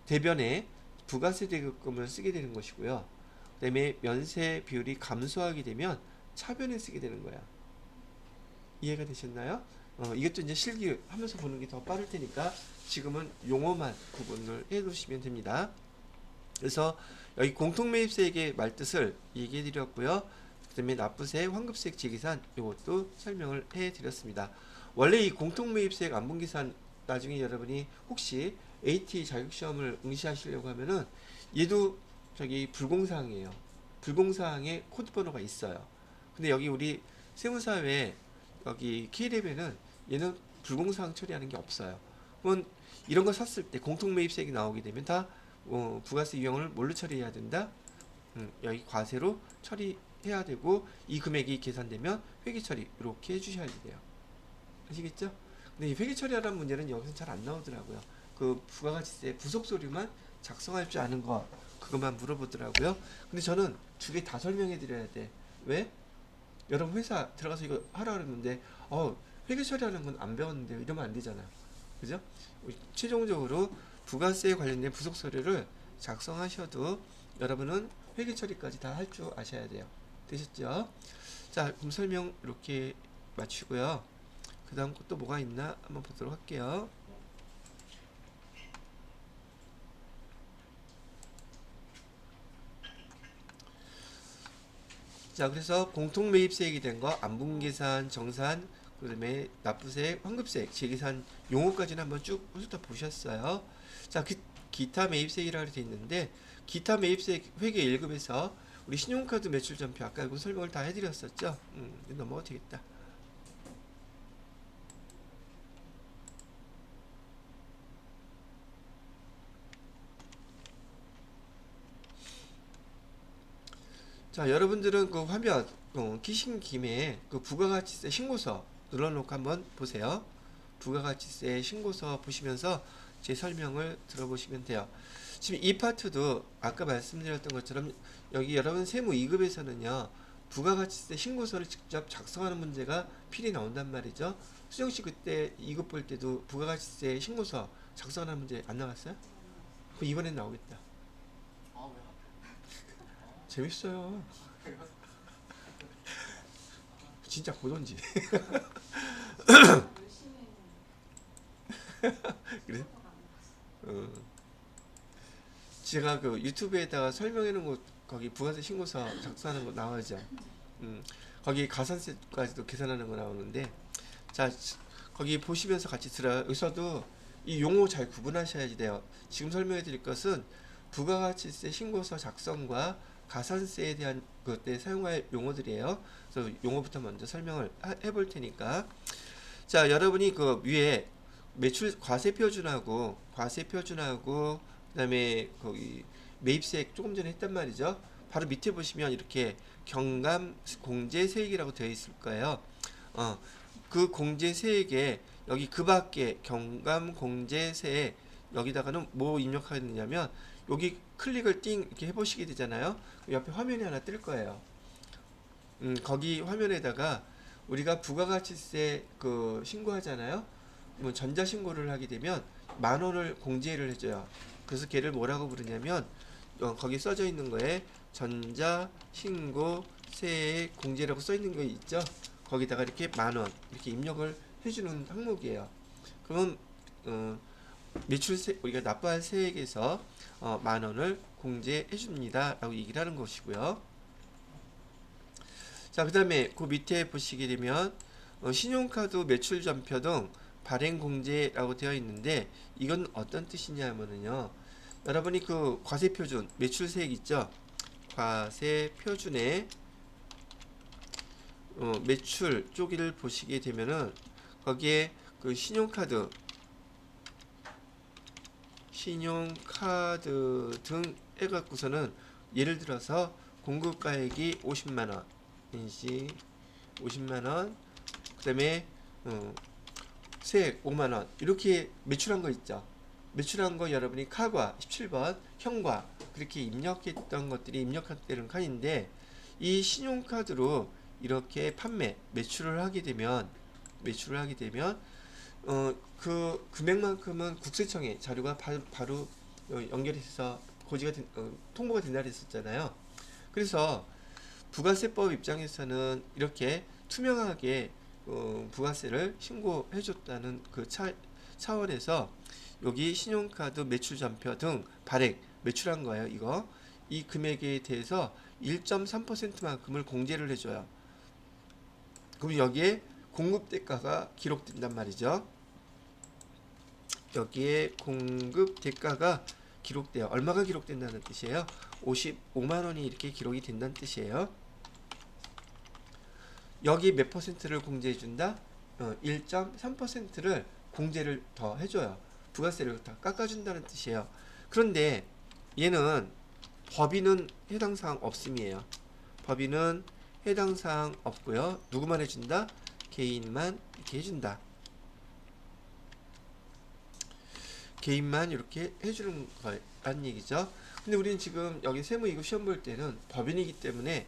대변에 부가세 대급금을 쓰게 되는 것이고요. 그 다음에 면세 비율이 감소하게 되면 차변에 쓰게 되는 거야. 이해가 되셨나요? 이것도 이제 실기하면서 보는 게 더 빠를 테니까 지금은 용어만 구분을 해 놓으시면 됩니다. 그래서 여기 공통매입세액의 말뜻을 얘기해 드렸고요. 그 다음에 납부세액, 환급세액, 지기산 이것도 설명을 해 드렸습니다. 원래 이 공통매입세액 안분기산 나중에 여러분이 혹시 AT 자격시험을 응시하시려고 하면은 얘도 저기 불공사항이에요. 불공사항에 코드번호가 있어요. 근데 여기 우리 세무사회 여기 K레벨은 얘는 불공사항 처리하는 게 없어요. 그러면 이런 거 샀을 때 공통매입세액이 나오게 되면 다 부가세 유형을 뭘로 처리해야 된다? 여기 과세로 처리해야 되고 이 금액이 계산되면 회계 처리 이렇게 해주셔야 돼요. 아시겠죠? 근데 이 회계 처리하라는 문제는 여기서 잘 안 나오더라고요. 그 부가가치세 부속 서류만 작성할 줄 아는 거 그것만 물어보더라고요. 근데 저는 두 개 다 설명해 드려야 돼. 왜? 여러분 회사 들어가서 이거 하라 그랬는데 회계 처리하는 건 안 배웠는데 이러면 안 되잖아요. 그죠? 최종적으로 부가세에 관련된 부속 서류를 작성하셔도 여러분은 회계 처리까지 다 할 줄 아셔야 돼요. 되셨죠? 자, 그럼 설명 이렇게 마치고요. 그 다음 또 뭐가 있나 한번 보도록 할게요. 자, 그래서 공통매입세액이 된 거, 안분계산, 정산, 그 다음에 납부세액, 환급세액, 재계산 용어까지는 한번 쭉 훑어보셨어요. 자, 기타 매입세액이라고 되어 있는데 기타 매입세액 회계 1급에서 우리 신용카드 매출 전표 아까 그 설명을 다 해드렸었죠. 넘어가도 되겠다. 자, 여러분들은 그 화면 키신 김에 그 부가가치세 신고서 눌러놓고 한번 보세요. 부가가치세 신고서 보시면서 제 설명을 들어보시면 돼요. 지금 이 파트도 아까 말씀드렸던 것처럼 여기 여러분 세무 2급에서는요 부가가치세 신고서를 직접 작성하는 문제가 필히 나온단 말이죠. 수정씨 그때 2급 볼 때도 부가가치세 신고서 작성하는 문제 안 나왔어요? 그 이번엔 나오겠다. 아, 왜 하필? 재밌어요. 진짜 보던지. 그래? 제가 그 유튜브에다가 설명해 놓은 거 거기 부가세 신고서 작성하는 거 나오죠. 거기 가산세까지도 계산하는 거 나오는데 자 거기 보시면서 같이 들어요. 여기서도 이 용어 잘 구분하셔야지 돼요. 지금 설명해 드릴 것은 부가가치세 신고서 작성과 가산세에 대한 그때 사용할 용어들이에요. 그래서 용어부터 먼저 설명을 해볼 테니까 자 여러분이 그 위에 매출 과세표준하고 그다음에 거기 매입세액 조금 전에 했단 말이죠. 바로 밑에 보시면 이렇게 경감 공제세액이라고 되어 있을 거예요. 그 공제세액에 여기 그 밖에 경감 공제세액 여기다가는 뭐 입력하느냐면 여기 클릭을 띵 이렇게 해보시게 되잖아요. 옆에 화면이 하나 뜰 거예요. 거기 화면에다가 우리가 부가가치세 그 신고하잖아요. 뭐 전자신고를 하게 되면 10,000원을 공제를 해줘요. 그래서 걔를 뭐라고 부르냐면 거기 써져 있는 거에 전자신고 세액 공제라고 써 있는 거 있죠. 거기다가 이렇게 10,000원 이렇게 입력을 해주는 항목이에요. 그러면 매출세 우리가 납부할 세액에서 10,000원을 공제해 줍니다 라고 얘기를 하는 것이고요. 자, 그 다음에 그 밑에 보시게 되면 신용카드 매출 전표 등 발행 공제라고 되어 있는데 이건 어떤 뜻이냐면요. 여러분이 그 과세표준 매출세액 있죠. 과세표준에 매출 쪽을 보시게 되면은 거기에 그 신용카드 등 해갖고서는 예를 들어서 공급가액이 50만원 인시 50만원 그 다음에 세액 5만원 이렇게 매출한 거 있죠. 매출한 거 여러분이 카과 17번 형과 그렇게 입력했던 것들이 입력되는 칸인데 이 신용카드로 이렇게 매출을 하게 되면 그 금액만큼은 국세청에 자료가 바로 연결해서 통보가 된다 그랬었잖아요. 그래서 부가세법 입장에서는 이렇게 투명하게 부가세를 신고해 줬다는 그 차원에서 여기 신용카드 매출 전표 등 발행 매출한 거예요. 이거 이 금액에 대해서 1.3%만큼을 공제를 해줘요. 그럼 여기에 공급 대가가 기록된단 말이죠. 여기에 공급 대가가 기록돼요. 얼마가 기록된다는 뜻이에요? 55만 원이 이렇게 기록이 된다는 뜻이에요. 여기 몇 퍼센트를 공제해 준다? 1.3%를 공제를 더 해줘요. 부가세를 다 깎아준다는 뜻이에요. 그런데 얘는 법인은 해당 사항 없음이에요. 법인은 해당 사항 없고요. 누구만 해준다? 개인만 이렇게 해준다. 개인만 이렇게 해주는 거라는 얘기죠. 근데 우리는 지금 여기 세무이급 시험 볼 때는 법인이기 때문에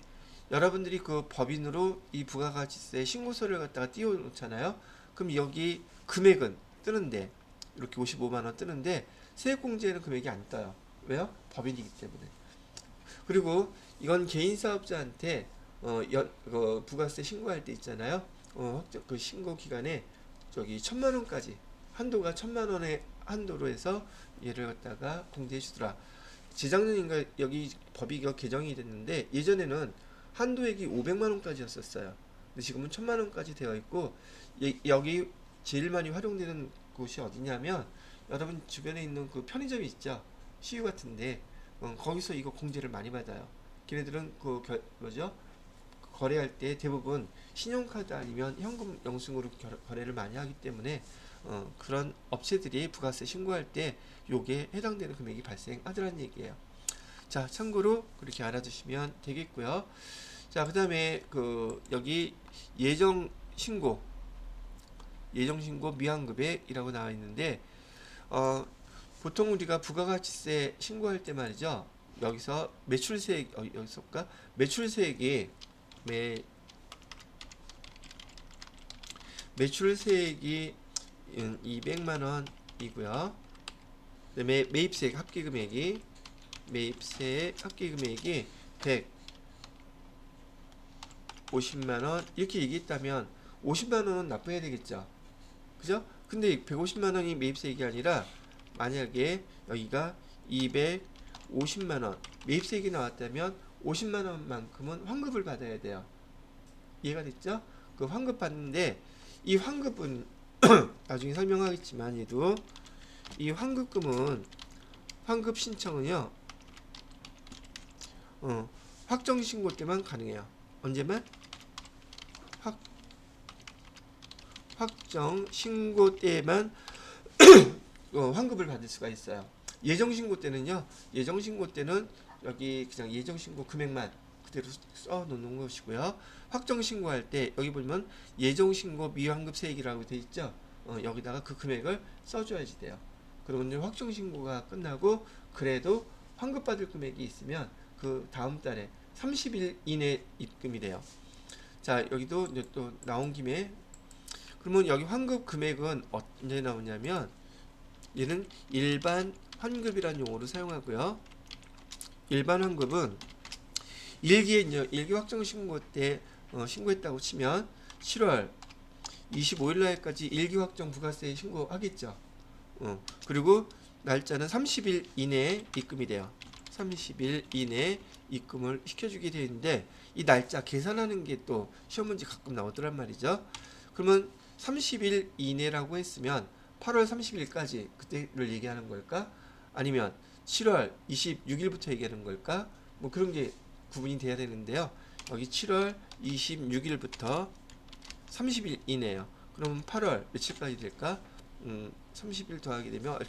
여러분들이 그 법인으로 이 부가가치세 신고서를 갖다가 띄워 놓잖아요. 그럼 여기 금액은 뜨는데 이렇게 55만 원 뜨는데 세액공제에는 금액이 안 떠요. 왜요? 법인이기 때문에. 그리고 이건 개인 사업자한테 부가세 신고할 때 있잖아요. 그 신고 기간에 저기 1,000만 원까지 한도가 1,000만 원의 한도로 해서 얘를 갖다가 공제해 주더라. 재작년인가 여기 법이 개정이 됐는데 예전에는 한도액이 500만 원까지였었어요. 근데 지금은 1,000만 원까지 되어 있고 여기 제일 많이 활용되는 곳이 어디냐면 여러분 주변에 있는 그 편의점이 있죠. CU 같은데 거기서 이거 공제를 많이 받아요. 걔네들은 뭐죠? 거래할 때 대부분 신용카드 아니면 현금 영수증으로 거래를 많이 하기 때문에 그런 업체들이 부가세 신고할 때 요게 해당되는 금액이 발생하더란 얘기예요. 자, 참고로 그렇게 알아두시면 되겠고요. 자, 그 다음에 여기 예정신고 미환급액이라고 나와 있는데 보통 우리가 부가가치세 신고할 때 말이죠. 여기서 매출세액 여기서 볼까? 매출세액이 매출세액이 200만 원이고요. 그다음에 매입세액 합계금액이 150만 원 이렇게 얘기했다면 50만 원은 납부해야 되겠죠. 그죠? 근데 150만 원이 매입세액이 아니라 만약에 여기가 250만 원 매입세액이 나왔다면 50만 원만큼은 환급을 받아야 돼요. 이해가 됐죠? 그 환급 받는데 이 환급은 나중에 설명하겠지만 얘도 이 환급금은 환급 신청은요 확정 신고 때만 가능해요. 언제만? 확정 신고 때만 환급을 받을 수가 있어요. 예정 신고 때는요. 예정 신고 때는 여기 그냥 예정 신고 금액만 그대로 써 놓는 것이고요. 확정 신고할 때 여기 보면 예정 신고 미환급 세액이라고 돼 있죠. 여기다가 그 금액을 써줘야지 돼요. 그러면 이제 확정 신고가 끝나고 그래도 환급 받을 금액이 있으면 그 다음 달에 30일 이내 입금이 돼요. 자, 여기도 이제 또 나온 김에 그러면 여기 환급 금액은 언제 나오냐면 얘는 일반 환급이라는 용어로 사용하고요. 일반 환급은 일기 확정 신고 때 신고했다고 치면 7월 25일 날까지 일기 확정 부가세 신고하겠죠. 그리고 날짜는 30일 이내에 입금이 돼요. 30일 이내에 입금을 시켜주게 되는데 이 날짜 계산하는 게 또 시험 문제 가끔 나오더란 말이죠. 그러면 30일 이내라고 했으면 8월 30일까지 그때를 얘기하는 걸까? 아니면 7월 26일부터 얘기하는 걸까? 뭐 그런 게 구분이 돼야 되는데요. 여기 7월 26일부터 30일 이내요. 그러면 8월 며칠까지 될까? 30일 더하게 되면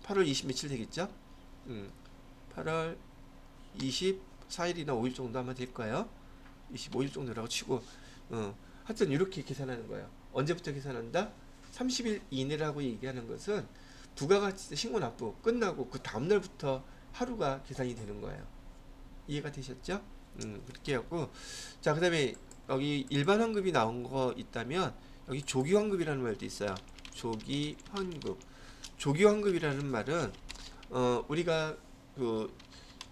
8월 20 며칠 되겠죠? 8월 24일이나 5일 정도 아마 될 거예요. 25일 정도라고 치고 하여튼 이렇게 계산하는 거예요. 언제부터 계산한다? 30일 이내라고 얘기하는 것은 부가가치세 신고 납부 끝나고 그 다음날부터 하루가 계산이 되는 거예요. 이해가 되셨죠? 그렇게 하고 자, 그 다음에 여기 일반 환급이 나온 거 있다면 여기 조기 환급이라는 말도 있어요. 조기 환급. 조기 환급이라는 말은 우리가 그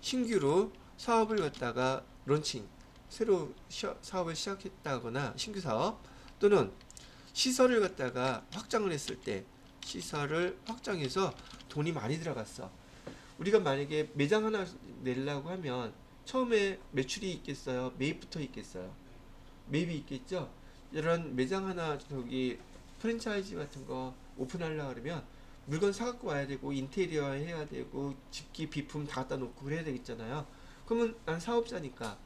신규로 사업을 갖다가 론칭 새로 사업을 시작했다거나 신규 사업 또는 시설을 갖다가 확장을 했을 때 시설을 확장해서 돈이 많이 들어갔어. 우리가 만약에 매장 하나 내려고 하면 처음에 매출이 있겠어요? 매입부터 있겠어요? 매입이 있겠죠? 이런 매장 하나 저기 프랜차이즈 같은 거 오픈하려고 그러면 물건 사갖고 와야 되고 인테리어 해야 되고 집기 비품 다 갖다 놓고 그래야 되겠잖아요. 그러면 난 사업자니까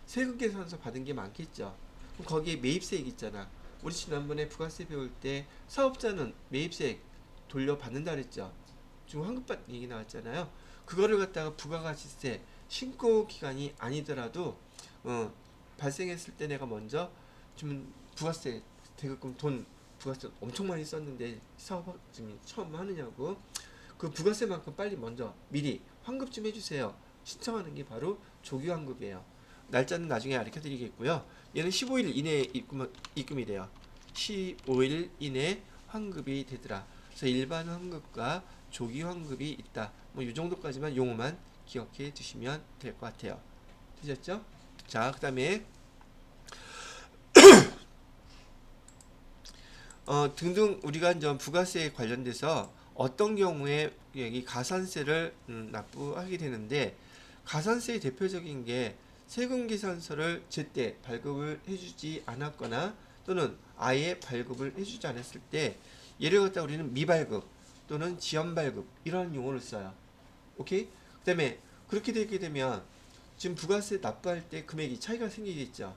세금 계산서 받은 게 많겠죠. 그럼 거기에 매입세액 있잖아. 우리 지난번에 부가세 배울 때 사업자는 매입세액 돌려받는다 그랬죠. 지금 환급받 얘기 나왔잖아요. 그거를 갖다가 부가가치세 신고 기간이 아니더라도 발생했을 때 내가 먼저 좀 부가세 대급금 돈 부가세 엄청 많이 썼는데 사업 지금 처음 하느냐고 그 부가세만큼 빨리 먼저 미리 환급 좀 해주세요. 신청하는 게 바로 조기 환급이에요. 날짜는 나중에 알려 드리겠고요. 얘는 15일 이내에 입금이 돼요. 15일 이내 환급이 되더라. 그래서 일반 환급과 조기 환급이 있다. 뭐 이 정도까지만 용어만 기억해 두시면 될 것 같아요. 되셨죠? 자, 그 다음에 등등 우리가 이제 부가세에 관련돼서 어떤 경우에 여기 가산세를 납부하게 되는데 가산세의 대표적인 게 세금계산서를 제때 발급을 해주지 않았거나 또는 아예 발급을 해주지 않았을 때 예를 갖다 우리는 미발급 또는 지연발급 이런 용어를 써요. 오케이? 그 다음에 그렇게 되게 되면 지금 부가세 납부할 때 금액이 차이가 생기겠죠.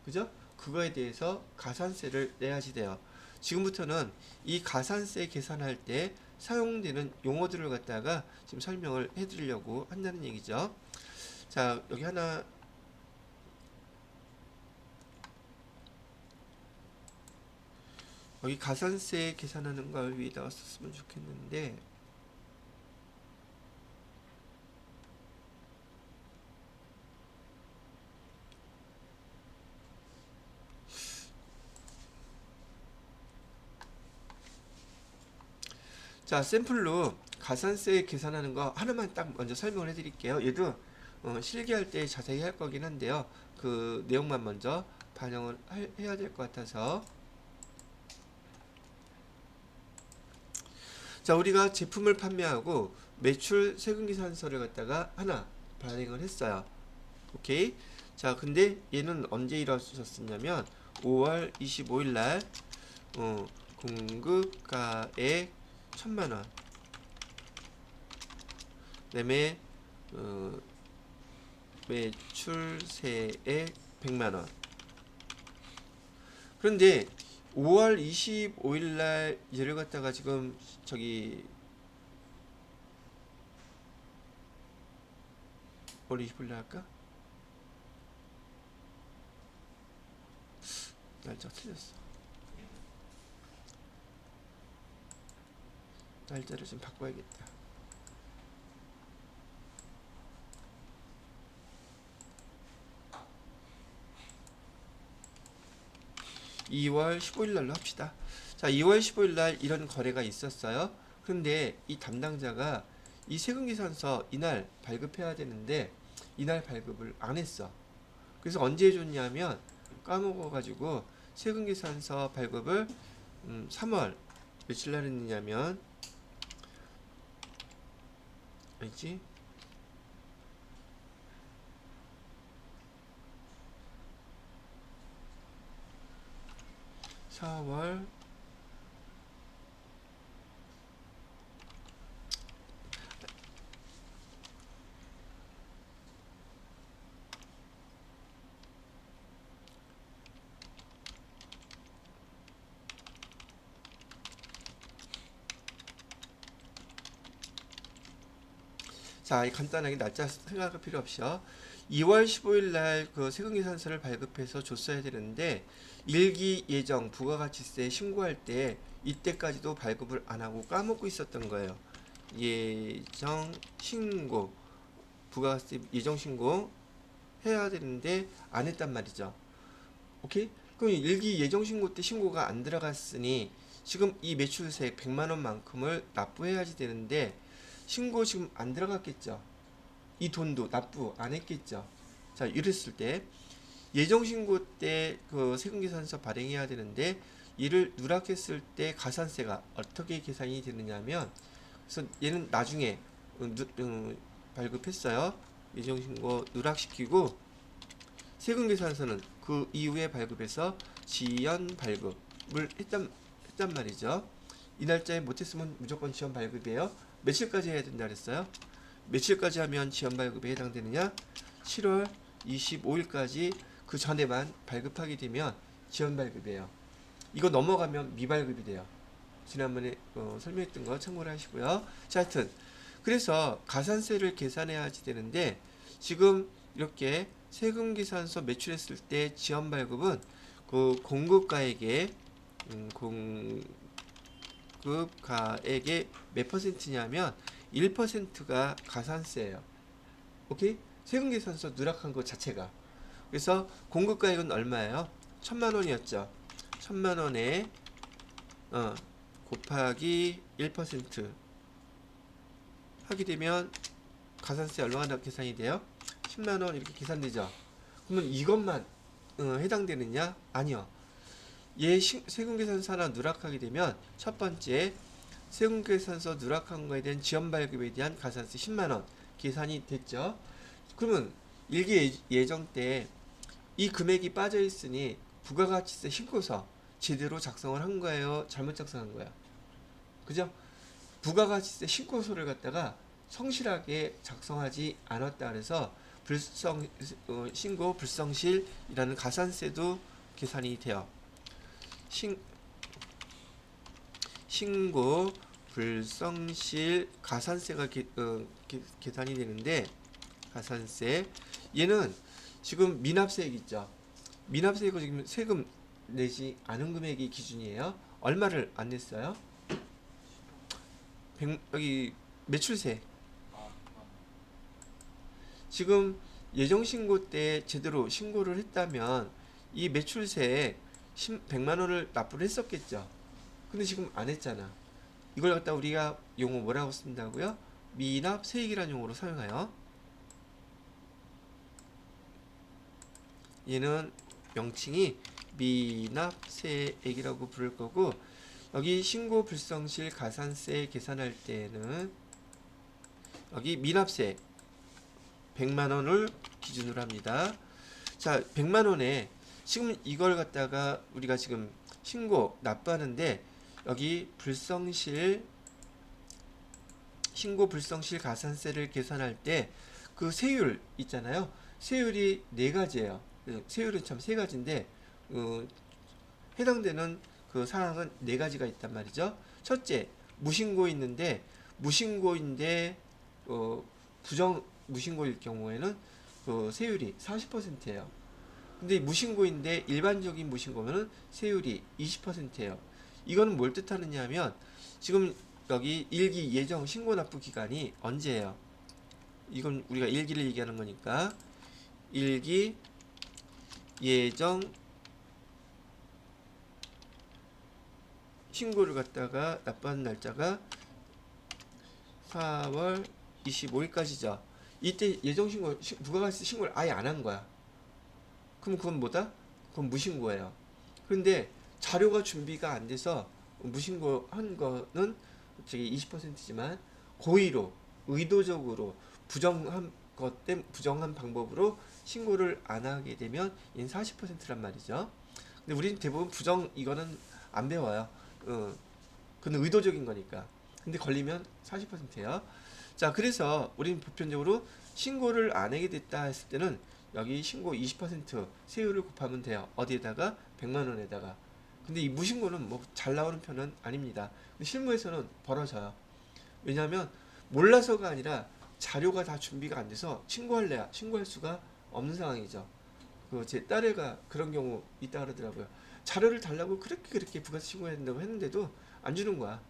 그죠? 그거에 대해서 가산세를 내야지 돼요. 지금부터는 이 가산세 계산할 때 사용되는 용어들을 갖다가 지금 설명을 해드리려고 한다는 얘기죠. 자, 여기 하나 여기 가산세 계산하는 걸 위에다가 썼으면 좋겠는데 자, 샘플로 가산세 계산하는 거 하나만 딱 먼저 설명을 해드릴게요. 얘도 실기할 때 자세히 할 거긴 한데요. 그 내용만 먼저 반영을 해야 될 것 같아서 자, 우리가 제품을 판매하고 매출 세금계산서를 갖다가 하나 발행을 했어요. 오케이. 자, 근데 얘는 언제 이루어졌었냐면 5월 25일 날 공급가액 1000만원 그다음에 매출세액 100만원. 그런데 5월 25일 날 얘를 갖다가 지금 저기 5월 25일 날 할까? 날짜 틀렸어. 날짜를 좀 바꿔야겠다. (2월 15일) 날로 합시다. 자, 2월 15일 날 이런 거래가 있었어요. 그런데 이 담당자가 이 세금계산서 이날 발급해야 되는데 이날 발급을 안 했어. 그래서 언제 해줬냐면 까먹어가지고 세금계산서 발급을 3월 며칠 날 했느냐면 알지? 4월 자, 간단하게 날짜 생각할 필요 없이요. 2월 15일 날 그 세금계산서를 발급해서 줬어야 되는데 일기 예정 부가가치세 신고할 때 이때까지도 발급을 안 하고 까먹고 있었던 거예요. 예정 신고 부가가치세 예정 신고 해야 되는데 안 했단 말이죠. 오케이? 그럼 일기 예정 신고 때 신고가 안 들어갔으니 지금 이 매출세 100만 원만큼을 납부해야지 되는데 신고 지금 안 들어갔겠죠. 이 돈도 납부 안 했겠죠. 자, 이랬을 때 예정신고 때 그 세금계산서 발행해야 되는데 이를 누락했을 때 가산세가 어떻게 계산이 되느냐면, 그래서 얘는 나중에 발급했어요. 예정신고 누락시키고 세금계산서는 그 이후에 발급해서 지연 발급을 했단 말이죠. 이 날짜에 못했으면 무조건 지연 발급이에요. 며칠까지 해야 된다 그랬어요? 며칠까지 하면 지연 발급에 해당되느냐? 7월 25일까지 그 전에만 발급하게 되면 지연 발급이에요. 이거 넘어가면 미발급이 돼요. 지난번에 설명했던 거 참고를 하시고요. 자, 하여튼 그래서 가산세를 계산해야지 되는데, 지금 이렇게 세금계산서 매출했을 때 지연 발급은 그 공급가액의 공급가액의 몇 퍼센트냐면 1%가 가산세예요. 오케이? 세금계산서 누락한 것 자체가. 그래서 공급가액은 얼마예요? 1,000만 원이었죠. 1,000만 원에 곱하기 1% 하게 되면 가산세 얼마나 계산이 돼요? 10만원 이렇게 계산되죠. 그러면 이것만 해당되느냐? 아니요. 얘 세금계산서 하나 누락하게 되면 첫 번째 세금계산서 누락한 거에 대한 지연 발급에 대한 가산세 10만원 계산이 됐죠. 그러면 일기 예정 때 이 금액이 빠져 있으니 부가가치세 신고서 제대로 작성을 한 거예요? 잘못 작성한 거야? 그죠? 부가가치세 신고서를 갖다가 성실하게 작성하지 않았다 그래서 신고 불성실이라는 가산세도 계산이 돼요. 신고 불성실 가산세가 계산이 되는데, 가산세 얘는 지금 미납세액 있죠. 미납세액은 지금 세금 내지 않은 금액이 기준이에요. 얼마를 안 냈어요? 여기 매출세. 지금 예정신고 때 제대로 신고를 했다면 이 매출세에 100만원을 납부를 했었겠죠. 근데 지금 안 했잖아. 이걸 갖다 우리가 용어 뭐라고 쓴다고요? 미납세액이라는 용어로 사용해요. 얘는 명칭이 미납세액이라고 부를 거고, 여기 신고 불성실 가산세 계산할 때는 여기 미납세 100만원을 기준으로 합니다. 자, 100만원에 지금 이걸 갖다가 우리가 지금 신고 납부하는데, 여기 신고 불성실 가산세를 계산할 때 그 세율 있잖아요. 세율이 네 가지예요. 세율은 참 세 가지인데 해당되는 그 사항은 네 가지가 있단 말이죠. 첫째, 무신고인데 부정 무신고일 경우에는 그 세율이 40%예요. 근데 무신고인데 일반적인 무신고면은 세율이 20%예요. 이거는 뭘 뜻하느냐 하면, 지금 여기 일기 예정 신고 납부 기간이 언제예요? 이건 우리가 일기를 얘기하는 거니까, 일기 예정 신고를 갖다가 납부하는 날짜가 4월 25일까지죠. 이때 예정신고 부가가치 신고를 아예 안 한 거야. 그럼 그건 뭐다? 그건 무신고예요. 그런데 자료가 준비가 안 돼서 무신고 한 거는 저기 20%지만 고의로 의도적으로 부정한 방법으로 신고를 안 하게 되면 얘는 40%란 말이죠. 근데 우리는 대부분 이거는 안 배워요. 그건 의도적인 거니까. 근데 걸리면 40%예요. 자, 그래서 우리는 보편적으로 신고를 안 하게 됐다 했을 때는 여기 신고 20% 세율을 곱하면 돼요. 어디에다가? 100만원에다가. 근데 이 무신고는 뭐 잘 나오는 편은 아닙니다. 실무에서는 벌어져요. 왜냐하면 몰라서가 아니라 자료가 다 준비가 안 돼서 신고할 수가 없는 상황이죠. 제 딸애가 그런 경우 있다 그러더라고요. 자료를 달라고 그렇게 부가세 신고해야 된다고 했는데도 안 주는 거야.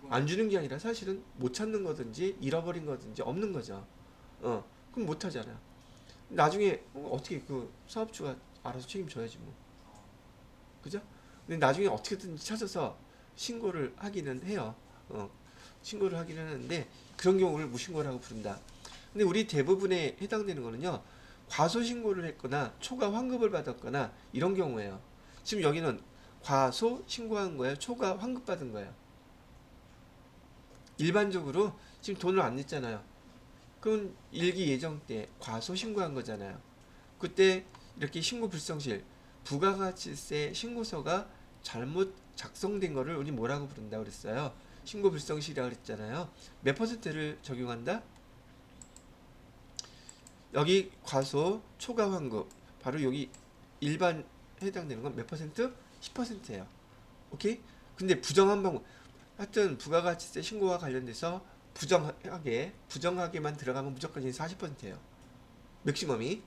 안 주는 게 아니라 사실은 못 찾는 거든지 잃어버린 거든지 없는 거죠. 그럼 못 하잖아. 나중에 어떻게 그 사업주가 알아서 책임져야지 뭐. 그죠? 근데 나중에 어떻게든지 찾아서 신고를 하기는 해요. 신고를 하기는 하는데 그런 경우를 무신고라고 부른다. 근데 우리 대부분에 해당되는 거는요, 과소 신고를 했거나 초과 환급을 받았거나 이런 경우에요. 지금 여기는 과소 신고한 거예요? 초과 환급 받은 거예요? 일반적으로 지금 돈을 안 냈잖아요. 그럼 일기 예정 때 과소 신고한 거잖아요. 그때 이렇게 신고 불성실, 부가가치세 신고서가 잘못 작성된 거를 우리 뭐라고 부른다 그랬어요? 신고 불성실이라고 그랬잖아요. 몇 퍼센트를 적용한다? 여기 과소, 초과 환급, 바로 여기 일반 해당되는 건 몇 퍼센트? 10%예요. 오케이? 근데 부정한 방법, 하여튼 부가가치세 신고와 관련돼서 부정하게만 들어가면 무조건 40%예요. 맥시멈이.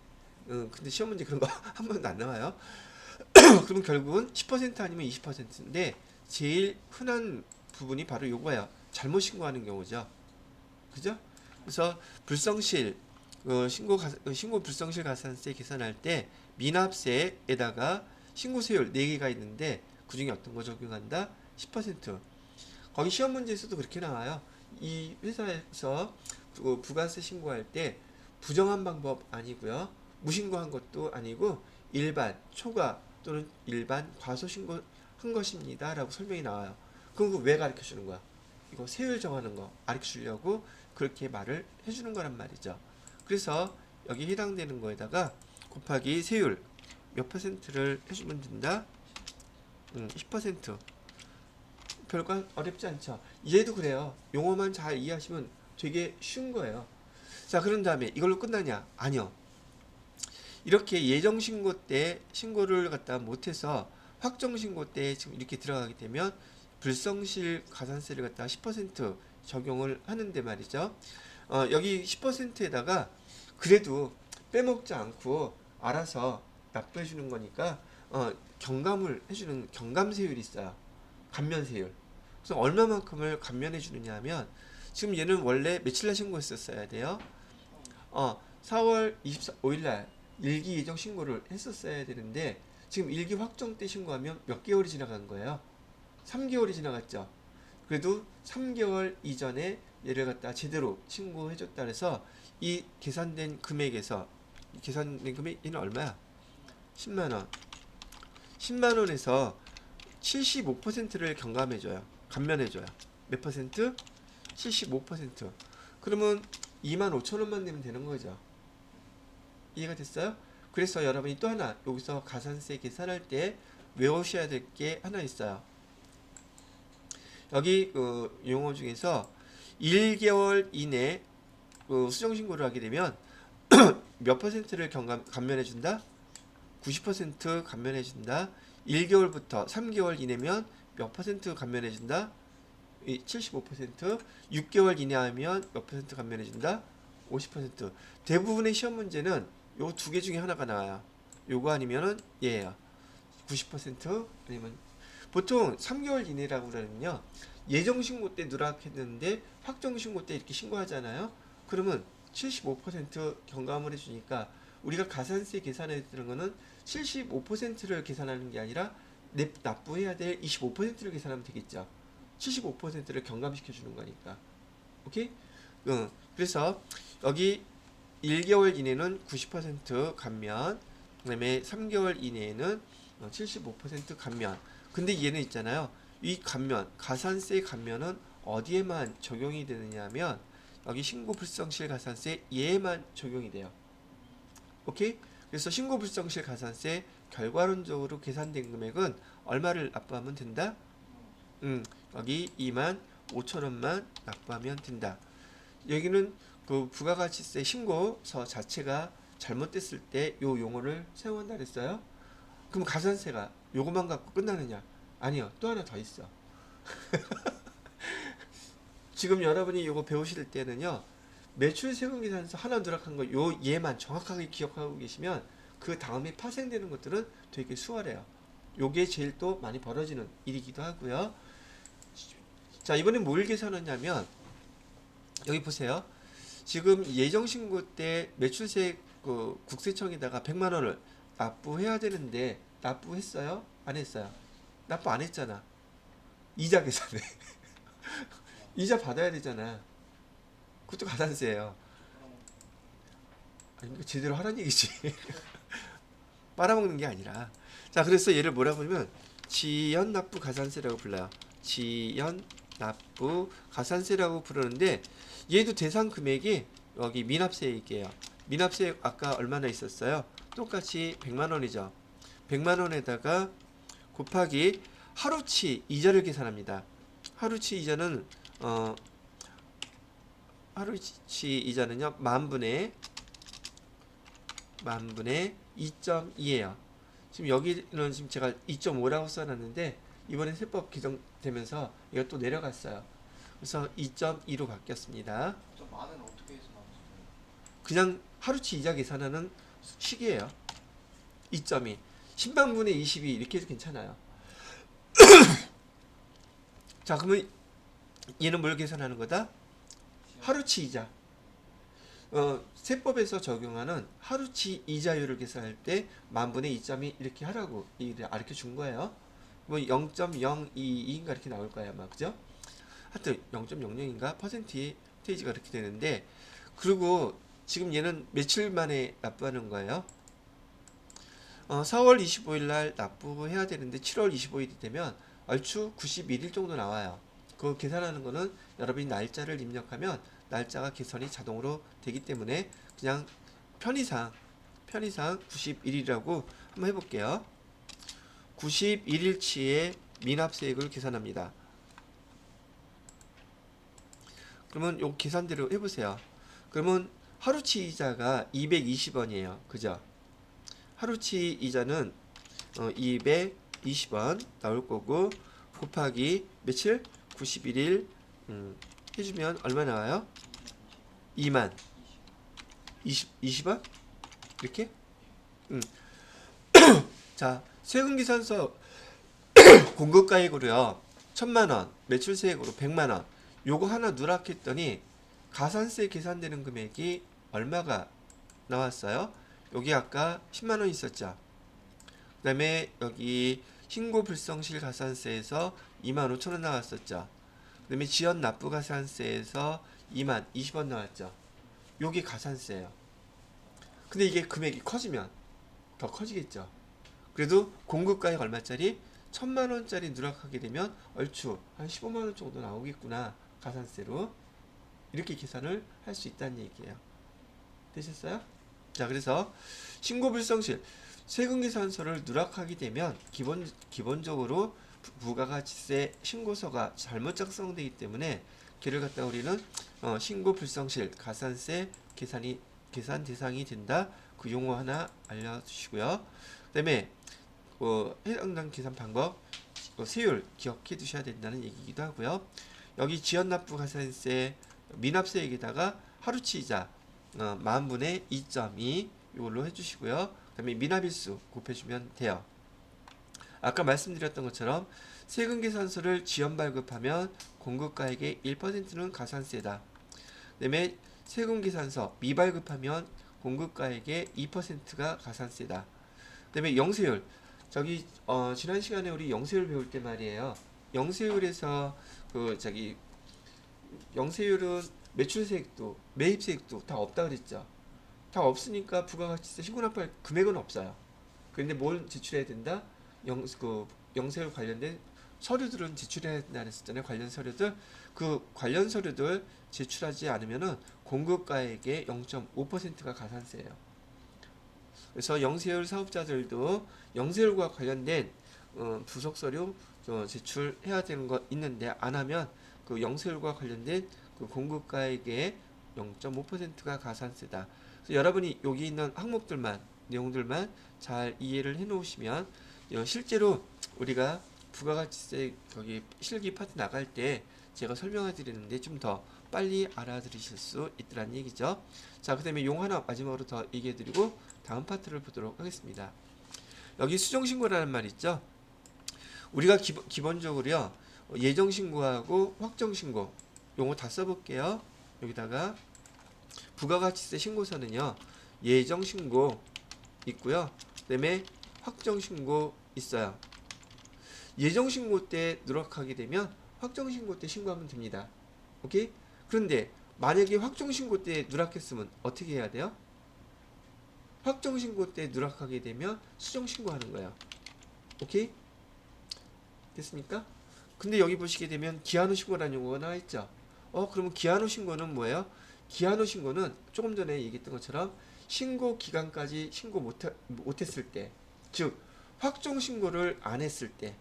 근데 시험 문제 그런 거 한 번도 안 나와요. 그러면 결국은 10% 아니면 20%인데 제일 흔한 부분이 바로 요거예요. 잘못 신고하는 경우죠. 그죠? 그래서 불성실 신고 불성실 가산세 계산할 때 미납세에다가 신고세율 4개가 있는데 그 중에 어떤 거 적용한다? 10%. 거기 시험 문제에서도 그렇게 나와요. 이 회사에서 부가세 신고할 때 부정한 방법 아니고요. 무신고한 것도 아니고 일반, 초과 또는 일반 과소 신고한 것입니다. 라고 설명이 나와요. 그럼 그거 왜 가르쳐 주는 거야? 이거 세율 정하는 거 가르쳐 주려고 그렇게 말을 해주는 거란 말이죠. 그래서 여기 해당되는 거에다가 곱하기 세율 몇 퍼센트를 해주면 된다? 10%. 별거 어렵지 않죠. 얘도 그래요. 용어만 잘 이해하시면 되게 쉬운 거예요. 자, 그런 다음에 이걸로 끝나냐? 아니요. 이렇게 예정 신고 때 신고를 갖다 못해서 확정 신고 때 지금 이렇게 들어가게 되면 불성실 가산세를 갖다 10% 적용을 하는데 말이죠. 여기 10%에다가 그래도 빼먹지 않고 알아서 납부해 주는 거니까 경감을 해주는 경감세율이 있어요. 감면세율. 그래서 얼마만큼을 감면해 주느냐 하면 지금 얘는 원래 며칠 날 신고했었어야 돼요. 4월 25일 날 일기 예정 신고를 했었어야 되는데 지금 일기 확정 때 신고하면 몇 개월이 지나간 거예요? 3개월이 지나갔죠. 그래도 3개월 이전에 얘를 갖다 제대로 신고해 줬다 그래서 이 계산된 금액에서 계산된 금액이 얼마야? 10만 원. 10만 원에서 75%를 경감해 줘요. 감면해 줘요. 몇 퍼센트? 75%. 그러면 2만 5천 원만 내면 되는 거죠. 이해가 됐어요? 그래서 여러분이 또 하나 여기서 가산세 계산할 때 외우셔야 될 게 하나 있어요. 여기 용어 중에서 1개월 이내 수정신고를 하게 되면 몇 퍼센트를 감면해 준다? 90% 감면해 준다. 1개월부터 3개월 이내면 몇 퍼센트 감면해 준다? 75%. 6개월 이내하면 몇 퍼센트 감면해 준다? 50%. 대부분의 시험 문제는 요 두 개 중에 하나가 나와요. 요거 아니면은 얘예요. 90% 아니면 보통 3개월 이내라고 그러면요. 예정 신고 때 누락했는데 확정 신고 때 이렇게 신고하잖아요. 그러면 75% 경감을 해주니까 우리가 가산세 계산해야 되는 거는 75%를 계산하는 게 아니라 납부해야 될 25%를 계산하면 되겠죠. 75%를 경감시켜 주는 거니까. 오케이? 그래서 여기 1개월 이내는 90% 감면, 그 다음에 3개월 이내에는 75% 감면. 근데 얘는 있잖아요. 이 감면, 가산세 감면은 어디에만 적용이 되느냐 하면 여기 신고 불성실 가산세 얘에만 적용이 돼요. 오케이? 그래서 신고 불성실 가산세 결과론적으로 계산된 금액은 얼마를 납부하면 된다? 여기 2만 5천 원만 납부하면 된다. 여기는 그 부가가치세 신고서 자체가 잘못됐을 때 요 용어를 사용한다 그랬어요. 그럼 가산세가 요것만 갖고 끝나느냐? 아니요. 또 하나 더 있어. 지금 여러분이 요거 배우실 때는요. 매출세금계산서 하나 누락한 거 요 얘만 정확하게 기억하고 계시면 그 다음에 파생되는 것들은 되게 수월해요. 요게 제일 또 많이 벌어지는 일이기도 하고요. 자, 이번엔 뭘 계산하냐면 여기 보세요. 지금 예정신고 때 매출세 국세청에다가 100만 원을 납부해야 되는데 납부했어요? 안 했어요? 납부 안 했잖아. 이자 계산해. 이자 받아야 되잖아. 그것도 가산세예요. 아니, 그러니까 제대로 하라는 얘기지. 빨아먹는 게 아니라. 자, 그래서 얘를 뭐라고 하면 지연 납부 가산세라고 불러요. 지연 납부 가산세라고 부르는데 얘도 대상 금액이 여기 미납세액이에요. 미납세액 아까 얼마나 있었어요? 똑같이 100만 원이죠. 100만 원에다가 곱하기 하루치 이자를 계산합니다. 하루치 이자는 하루치 이자는요 만분의 2.2예요. 지금 여기는 지금 제가 2.5라고 써놨는데 이번에 세법 개정되면서 이거 또 내려갔어요. 그래서 2.2로 바뀌었습니다. 좀 많은 어떻게 해서 나왔어요? 그냥 하루치 이자 계산하는 식이에요. 2.2 10만분의 22 이렇게 해도 괜찮아요. 자, 그러면 얘는 뭘 계산하는 거다? 하루치 이자. 세법에서 적용하는 하루치 이자율을 계산할 때 만분의 2.2 이렇게 하라고 가르쳐 준 거예요. 뭐 0.022인가 이렇게 나올 거야 아마, 그죠? 하여튼 0.00인가 퍼센테이지가 이렇게 되는데, 그리고 지금 얘는 며칠 만에 납부하는 거예요? 4월 25일 날 납부해야 되는데 7월 25일이 되면 얼추 91일 정도 나와요. 그거 계산하는 거는 여러분이 날짜를 입력하면 날짜가 계산이 자동으로 되기 때문에 그냥 편의상 91일이라고 한번 해볼게요. 91일치의 미납세액을 계산합니다. 그러면 요 계산대로 해보세요. 그러면 하루치 이자가 220원이에요. 그죠? 하루치 이자는 220원 나올 거고 곱하기 며칠? 91일 해주면 얼마 나와요? 2만 20원? 이렇게? 자, 세금계산서 공급가액으로요 1000만원, 매출세액으로 100만원 요거 하나 누락했더니 가산세 계산되는 금액이 얼마가 나왔어요? 여기 아까 10만원 있었죠. 그 다음에 여기 신고 불성실 가산세에서 25,000원 나왔었죠. 그 다음에 지연 납부 가산세에서 2만 20원 나왔죠. 요게 가산세예요. 근데 이게 금액이 커지면 더 커지겠죠. 그래도 공급가액 얼마짜리? 1000만원짜리 누락하게 되면 얼추 한 15만원 정도 나오겠구나, 가산세로. 이렇게 계산을 할 수 있다는 얘기예요. 되셨어요? 자, 그래서 신고불성실 세금계산서를 누락하게 되면 기본적으로 부가가치세 신고서가 잘못 작성되기 때문에 걔를 갖다 우리는 신고불성실 가산세 계산 대상이 된다. 그 용어 하나 알려주시고요. 그다음에 해당당 계산 방법 세율 기억해 두셔야 된다는 얘기이기도 하고요. 여기 지연납부 가산세 미납세액에다가 하루치 이자 만분의 2.2 이걸로 해주시고요. 그 다음에 미납일수 곱해주면 돼요. 아까 말씀드렸던 것처럼 세금계산서를 지연 발급하면 공급가액의 1%는 가산세다. 그 다음에 세금계산서 미발급하면 공급가액의 2%가 가산세다. 그 다음에 영세율. 저기 지난 시간에 우리 영세율 배울 때 말이에요. 영세율에서 영세율은 매출세액도 매입세액도 다 없다 그랬죠. 다 없으니까 부가가치세 신고납부할 금액은 없어요. 그런데 뭘 제출해야 된다? 영세율 관련된 서류들은 제출해야 된다 했었잖아요. 관련 서류들. 그 관련 서류들 제출하지 않으면은 공급가액의 0.5%가 가산세예요. 그래서 영세율 사업자들도 영세율과 관련된 부속 서류 제출해야 되는 거 있는데 안 하면 그 영세율과 관련된 그 공급가액의 0.5%가 가산세다. 그래서 여러분이 여기 있는 항목들만 내용들만 잘 이해를 해 놓으시면 실제로 우리가 부가가치세 거기 실기 파트 나갈 때 제가 설명해 드리는데 좀 더 빨리 알아들으실 수 있다는 얘기죠. 자, 그 다음에 용 하나 마지막으로 더 얘기해 드리고 다음 파트를 보도록 하겠습니다. 여기 수정신고라는 말 있죠. 우리가 기본적으로요 예정신고하고 확정신고 용어 다 써볼게요. 여기다가 부가가치세 신고서는요 예정신고 있고요. 그 다음에 확정신고 있어요. 예정신고 때 누락하게 되면 확정신고 때 신고하면 됩니다. 오케이? 그런데 만약에 확정신고 때 누락했으면 어떻게 해야 돼요? 확정 신고 때 누락하게 되면 수정 신고하는 거예요. 오케이? 됐습니까? 근데 여기 보시게 되면 기한 후 신고라는 용어가 나와 있죠. 그러면 기한 후 신고는 뭐예요? 기한 후 신고는 조금 전에 얘기했던 것처럼 신고 기간까지 신고 못했을 때, 즉 확정 신고를 안 했을 때,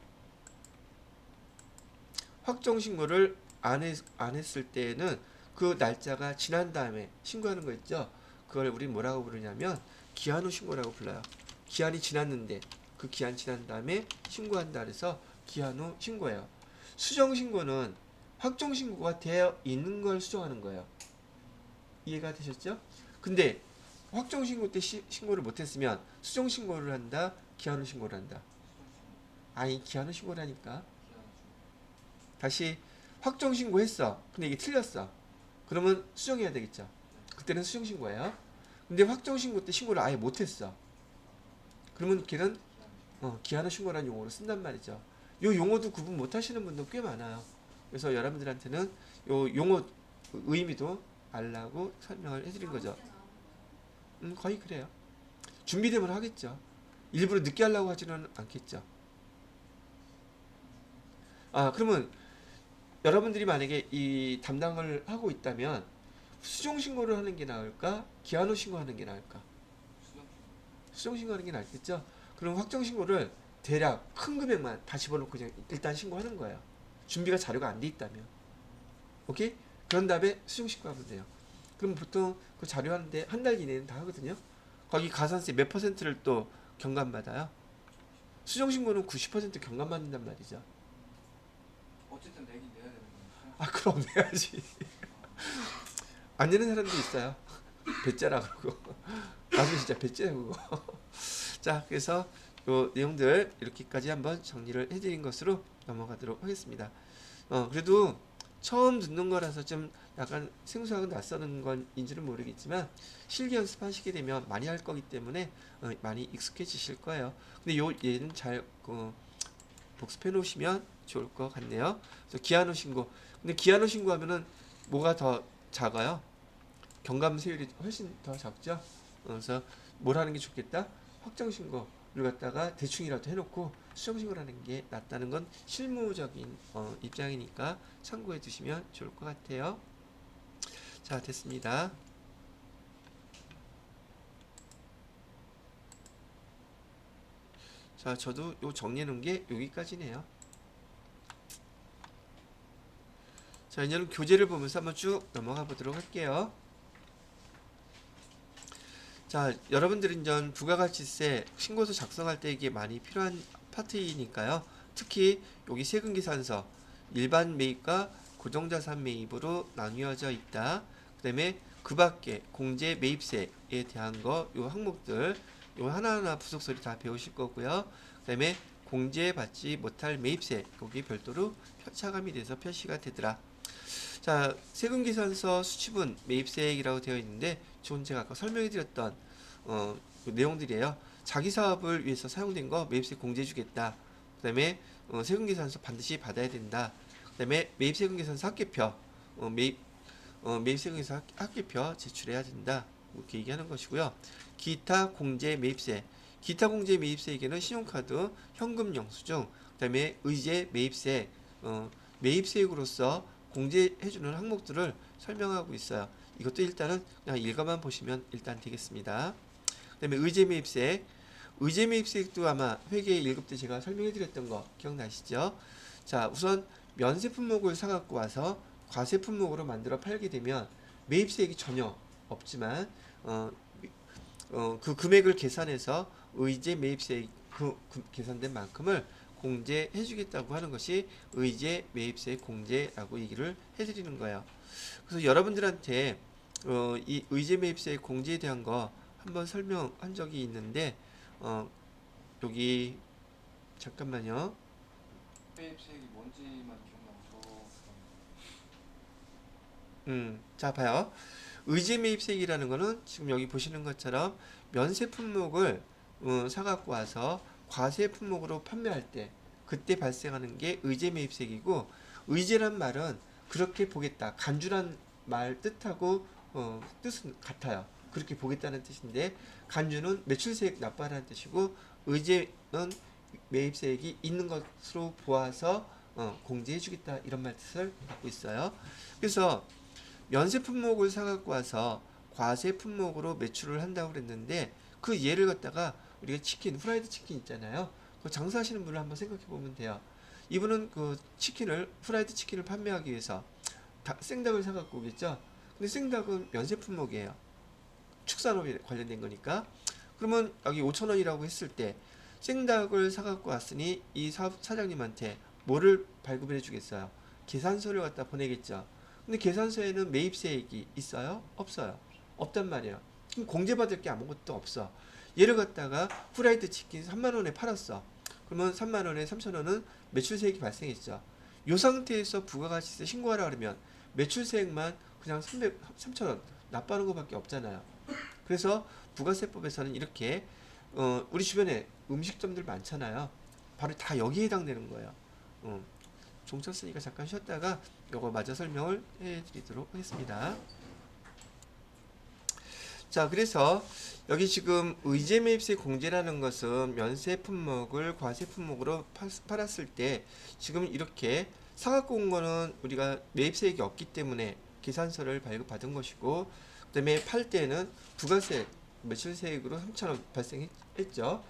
확정 신고를 안 했을 때는 그 날짜가 지난 다음에 신고하는 거 있죠. 그걸 우리 뭐라고 부르냐면 기한 후 신고라고 불러요. 기한이 지났는데 그 기한 지난 다음에 신고한다 그래서 기한 후 신고예요. 수정 신고는 확정 신고가 되어 있는 걸 수정하는 거예요. 이해가 되셨죠? 근데 확정 신고 때 신고를 못했으면 수정 신고를 한다, 기한 후 신고를 한다. 아니 기한 후 신고라니까. 다시 확정 신고했어. 근데 이게 틀렸어. 그러면 수정해야 되겠죠. 그때는 수정 신고예요. 근데 확정 신고 때 신고를 아예 못했어. 그러면 걔는 기한 후 신고라는 용어로 쓴단 말이죠. 요 용어도 구분 못하시는 분도 꽤 많아요. 그래서 여러분들한테는 요 용어 의미도 알라고 설명을 해드린 거죠. 거의 그래요. 준비되면 하겠죠. 일부러 늦게 하려고 하지는 않겠죠. 그러면 여러분들이 만약에 이 담당을 하고 있다면 수정 신고를 하는 게 나을까? 기한 후 신고하는 게 나을까? 수정 신고하는 게 낫겠죠? 그럼 확정 신고를 대략 큰 금액만 다 집어넣고 그냥 일단 신고하는 거예요. 준비가 자료가 안 돼 있다면. 오케이? 그런 다음에 수정 신고하면 돼요. 그럼 보통 그 자료 하는데 한 달 이내는 다 하거든요. 거기 가산세 몇 퍼센트를 또 경감받아요? 수정 신고는 90% 경감받는단 말이죠. 어쨌든 내긴 내야 되는 거니까. 그럼 내야지. 안 내는 사람도 있어요. 배째라 그러고. 나도 진짜 배째야 그거. 자, 그래서 요 내용들 이렇게까지 한번 정리를 해드린 것으로 넘어가도록 하겠습니다. 그래도 처음 듣는 거라서 좀 약간 생소하고 낯서는 건인지는 모르겠지만 실기 연습하시게 되면 많이 할 거기 때문에 많이 익숙해지실 거예요. 근데 얘는 잘 복습해 놓으시면 좋을 것 같네요. 그래서 기한 후 신고. 근데 기한 후 신고하면은 뭐가 더 작아요? 경감세율이 훨씬 더 작죠? 그래서 뭘 하는 게 좋겠다? 확정 신고를 갖다가 대충이라도 해놓고 수정 신고를 하는 게 낫다는 건 실무적인 입장이니까 참고해 두시면 좋을 것 같아요. 자, 됐습니다. 자, 저도 요 정리해 놓은 게 여기까지네요. 자, 이제는 교재를 보면서 한번 쭉 넘어가 보도록 할게요. 자, 여러분들은 전 부가가치세 신고서 작성할 때 이게 많이 필요한 파트이니까요. 특히 여기 세금계산서 일반 매입과 고정자산 매입으로 나뉘어져 있다. 그 다음에 그 밖에 공제 매입세에 대한 거 요 항목들 요 하나하나 부속서리 다 배우실 거고요. 그 다음에 공제받지 못할 매입세 거기 별도로 차감이 돼서 표시가 되더라. 자, 세금계산서 수취분 매입세액이라고 되어 있는데 지금 제가 아까 설명해드렸던 그 내용들이에요. 자기 사업을 위해서 사용된 거 매입세 공제해주겠다. 그 다음에 세금계산서 반드시 받아야 된다. 그 다음에 매입세금계산서 합계표 매입세금계산서 합계표 제출해야 된다. 이렇게 얘기하는 것이고요. 기타 공제 매입세 기타 공제 매입세에게는 신용카드, 현금 영수증, 그 다음에 의제 매입세 매입세액으로서 공제해주는 항목들을 설명하고 있어요. 이것도 일단은 그냥 읽어만 보시면 일단 되겠습니다. 그 다음에 의제 매입세액도 아마 회계 1급 때 제가 설명해 드렸던 거 기억나시죠? 자, 우선 면세 품목을 사갖고 와서 과세 품목으로 만들어 팔게 되면 매입세액이 전혀 없지만 그 금액을 계산해서 의제 매입세액 계산된 만큼을 공제해 주겠다고 하는 것이 의제 매입세 공제라고 얘기를 해드리는 거예요. 그래서 여러분들한테 이 의제 매입세 공제에 대한 거 한번 설명한 적이 있는데 여기 잠깐만요. 매입세액이 뭔지만 기억나서. 자, 봐요. 의제 매입세액이라는 거는 지금 여기 보시는 것처럼 면세 품목을 사갖고 와서 과세 품목으로 판매할 때 그때 발생하는 게 의제 매입세액이고, 의제란 말은 그렇게 보겠다 간주란 말 뜻하고 뜻은 같아요. 그렇게 보겠다는 뜻인데, 간주는 매출세액 납부하라는 뜻이고, 의제는 매입세액이 있는 것으로 보아서 공제해주겠다, 이런 말 뜻을 갖고 있어요. 그래서 면세 품목을 사갖고 와서 과세 품목으로 매출을 한다고 그랬는데, 그 예를 갖다가 우리가 치킨, 후라이드 치킨 있잖아요. 그 장사하시는 분을 한번 생각해 보면 돼요. 이분은 그 치킨을, 후라이드 치킨을 판매하기 위해서 생닭을 사갖고 오겠죠. 근데 생닭은 면세 품목이에요. 축산업에 관련된 거니까. 그러면 여기 5,000원이라고 했을 때 생닭을 사갖고 왔으니 이 사장님한테 뭐를 발급을 해주겠어요? 계산서를 갖다 보내겠죠. 근데 계산서에는 매입세액이 있어요? 없어요. 없단 말이에요. 그럼 공제받을 게 아무것도 없어. 얘를 갖다가 후라이드 치킨 3만원에 팔았어. 그러면 3만원에 3,000원은 매출세액이 발생했죠. 이 상태에서 부가가치세 신고하라 그러면 매출세액만 그냥 3,000원 납부하는 것밖에 없잖아요. 그래서 부가세법에서는 이렇게 우리 주변에 음식점들 많잖아요. 바로 다 여기에 해당되는 거예요. 종쳐 쓰니까 잠깐 쉬었다가 이거 마저 설명을 해드리도록 하겠습니다. 자, 그래서 여기 지금 의제 매입세 공제라는 것은 면세 품목을 과세 품목으로 팔았을 때 지금 이렇게 사갖고 온 거는 우리가 매입세액이 없기 때문에 계산서를 발급받은 것이고, 그 다음에 팔 때는 부가세 매출세액으로 3,000원 발생했죠.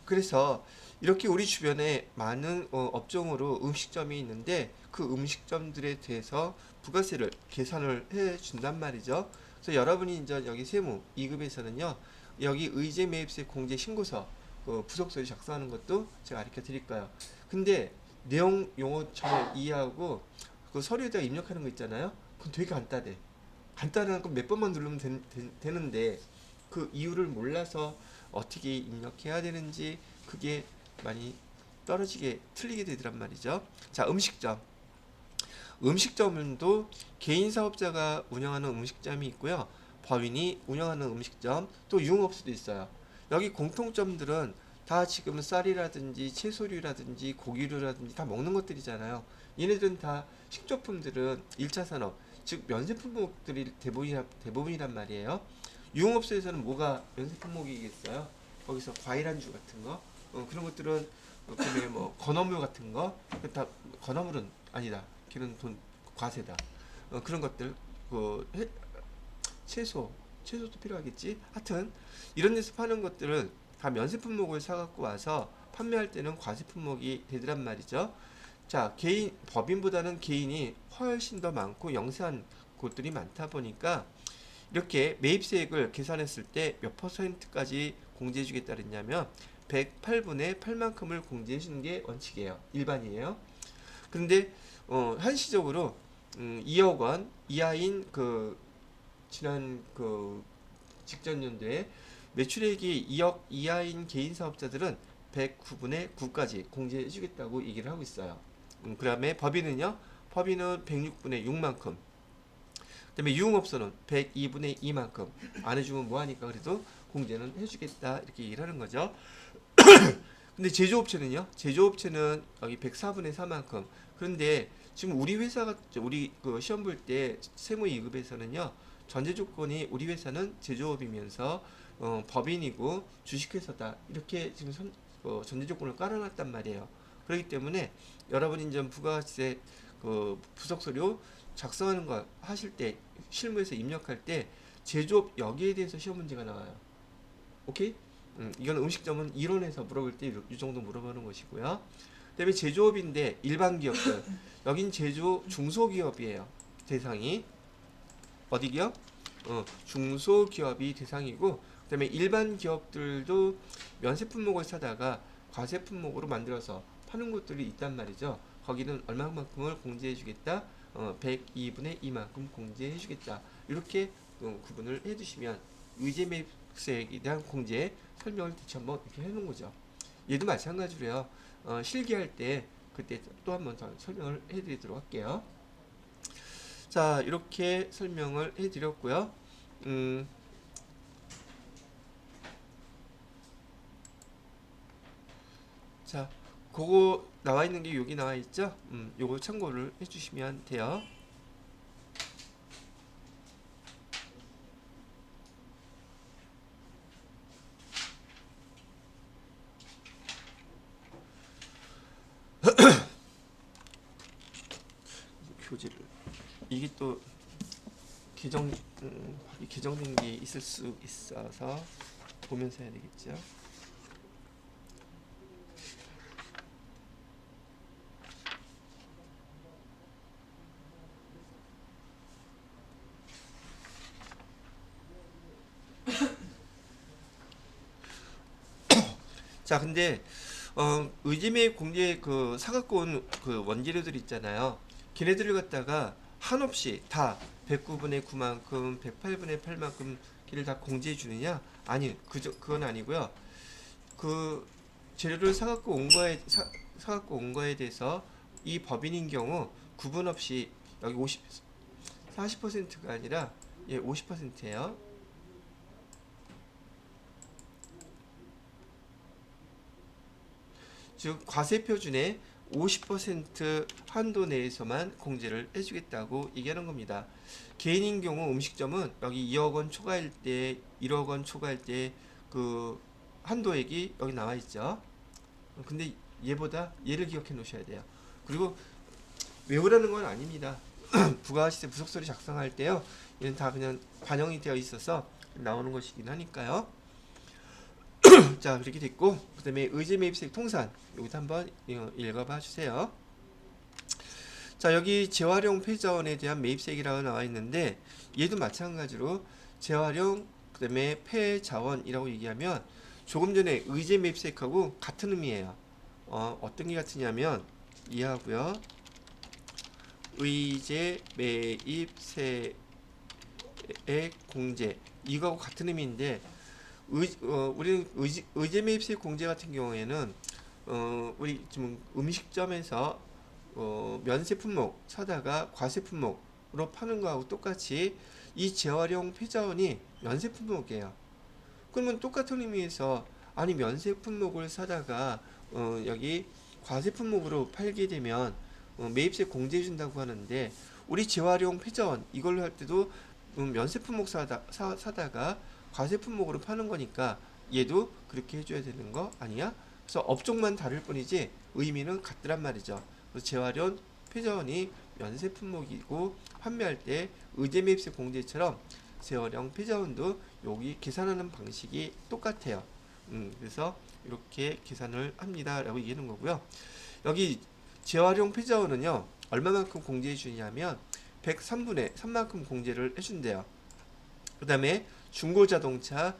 그래서 이렇게 우리 주변에 많은 업종으로 음식점이 있는데 그 음식점들에 대해서 부가세를 계산을 해 준단 말이죠. 그래서 여러분이 이제 여기 세무 2급에서는요, 여기 의제 매입세 공제 신고서 부속서류 작성하는 것도 제가 가르쳐 드릴 거예요. 근데 내용 용어 잘 이해하고 그 서류에다가 입력하는 거 있잖아요. 그건 되게 간단해. 간단한 건 몇 번만 누르면 되는데 그 이유를 몰라서 어떻게 입력해야 되는지 그게 많이 떨어지게 틀리게 되더란 말이죠. 자, 음식점. 음식점도 개인 사업자가 운영하는 음식점이 있고요. 법인이 운영하는 음식점, 또 유흥업소도 있어요. 여기 공통점들은 다 지금 쌀이라든지 채소류라든지 고기류라든지 다 먹는 것들이잖아요. 얘네들은 다 식조품들은 1차 산업, 즉 면세품목들이 대부분이란 말이에요. 유흥업소에서는 뭐가 면세품목이겠어요? 거기서 과일 안주 같은 거, 그런 것들은 그다음에 뭐 건어물 같은 거, 다 건어물은 아니다. 걔는 돈 과세다. 그런 것들, 채소도 필요하겠지. 하여튼 이런 데서 파는 것들은 다 면세 품목을 사갖고 와서 판매할 때는 과세 품목이 되더란 말이죠. 자, 법인보다는 개인이 훨씬 더 많고 영세한 곳들이 많다 보니까 이렇게 매입세액을 계산했을 때 몇 퍼센트까지 공제해 주겠다 그랬냐면 108분의 8만큼을 공제해 주는 게 원칙이에요. 일반이에요. 그런데 한시적으로 2억 원 이하인 지난 직전 연도에 매출액이 2억 이하인 개인 사업자들은 109분의 9까지 공제해 주겠다고 얘기를 하고 있어요. 그다음에 법인은요. 법인은 106분의 6만큼. 그다음에 유흥업소는 102분의 2만큼. 안 해주면 뭐하니까 그래도 공제는 해주겠다 이렇게 얘기를 하는 거죠. 근데 제조업체는요? 제조업체는 여기 104분의 4만큼. 그런데 지금 우리 회사가 우리 시험 볼 때 세무 2급에서는요. 전제 조건이 우리 회사는 제조업이면서 법인이고 주식회사다. 이렇게 지금 전제 조건을 깔아놨단 말이에요. 그렇기 때문에 여러분이 이제 부가세 부속서류 작성하는 거 하실 때 실무에서 입력할 때 제조업 여기에 대해서 시험 문제가 나와요. 오케이? 이건 음식점은 이론에서 물어볼 때 이 정도 물어보는 것이고요. 그다음에 제조업인데 일반 기업들 여긴 중소기업이에요. 대상이 어디 기업? 중소기업이 대상이고, 그다음에 일반 기업들도 면세 품목을 사다가 과세 품목으로 만들어서 파는 곳들이 있단 말이죠. 거기는 얼마만큼을 공제해주겠다. 102분의 2만큼 공제해주겠다. 이렇게 구분을 해주시면 의제 매입세액에 대한 공제 설명을 대체 한번 이렇게 해놓은 거죠. 얘도 마찬가지로요. 실기할 때 그때 또 한 번 더 설명을 해드리도록 할게요. 자, 이렇게 설명을 해드렸고요. 자, 그거 나와 있는 게 여기 나와 있죠? 요거 참고를 해주시면 돼요. 이게 또 개정 개정된 게 있을 수 있어서 보면서 해야 되겠죠. 자, 근데 의지매입 공제 그 사갖고 온 그 원재료들 있잖아요. 걔네들을 갖다가 한없이 다 109분의 9만큼, 108분의 8만큼 걔를 다 공제해 주느냐? 아니, 그건 아니고요. 그 재료를 사갖고 온 거에 대해서 이 법인인 경우 구분 없이 여기 40%가 아니라 50%예요. 즉 과세 표준의 50% 한도 내에서만 공제를 해주겠다고 얘기하는 겁니다. 개인인 경우 음식점은 여기 2억 원 초과할 때, 1억 원 초과할 때 그 한도액이 여기 나와 있죠. 근데 얘를 기억해 놓으셔야 돼요. 그리고 외우라는 건 아닙니다. 부가가치세 부속서류 작성할 때요, 얘는 다 그냥 반영이 되어 있어서 나오는 것이긴 하니까요. 자, 그렇게 됐고, 그 다음에 의제매입세액 통산 여기도 한번 읽어봐 주세요. 자, 여기 재활용 폐자원에 대한 매입세액이라고 나와 있는데, 얘도 마찬가지로 재활용 그 다음에 폐자원이라고 얘기하면 조금 전에 의제매입세액하고 같은 의미예요. 어떤 게 같으냐면 이해하고요. 의제매입세액 공제 이거하고 같은 의미인데, 우리는 의제매입세 공제 같은 경우에는 우리 지금 음식점에서 면세 품목 사다가 과세 품목으로 파는 거하고 똑같이 이 재활용 폐자원이 면세 품목이에요. 그러면 똑같은 의미에서 아니 면세 품목을 사다가 여기 과세 품목으로 팔게 되면 매입세 공제해 준다고 하는데, 우리 재활용 폐자원 이걸로 할 때도 면세 품목 사다가 과세 품목으로 파는 거니까 얘도 그렇게 해줘야 되는 거 아니야? 그래서 업종만 다를 뿐이지 의미는 같더란 말이죠. 그래서 재활용 폐자원이 면세 품목이고 판매할 때 의제매입세 공제처럼 재활용 폐자원도 여기 계산하는 방식이 똑같아요. 그래서 이렇게 계산을 합니다라고 얘기하는 거고요. 여기 재활용 폐자원은요 얼마만큼 공제해 주냐면 103분의 3만큼 공제를 해준대요. 그 다음에 중고자동차는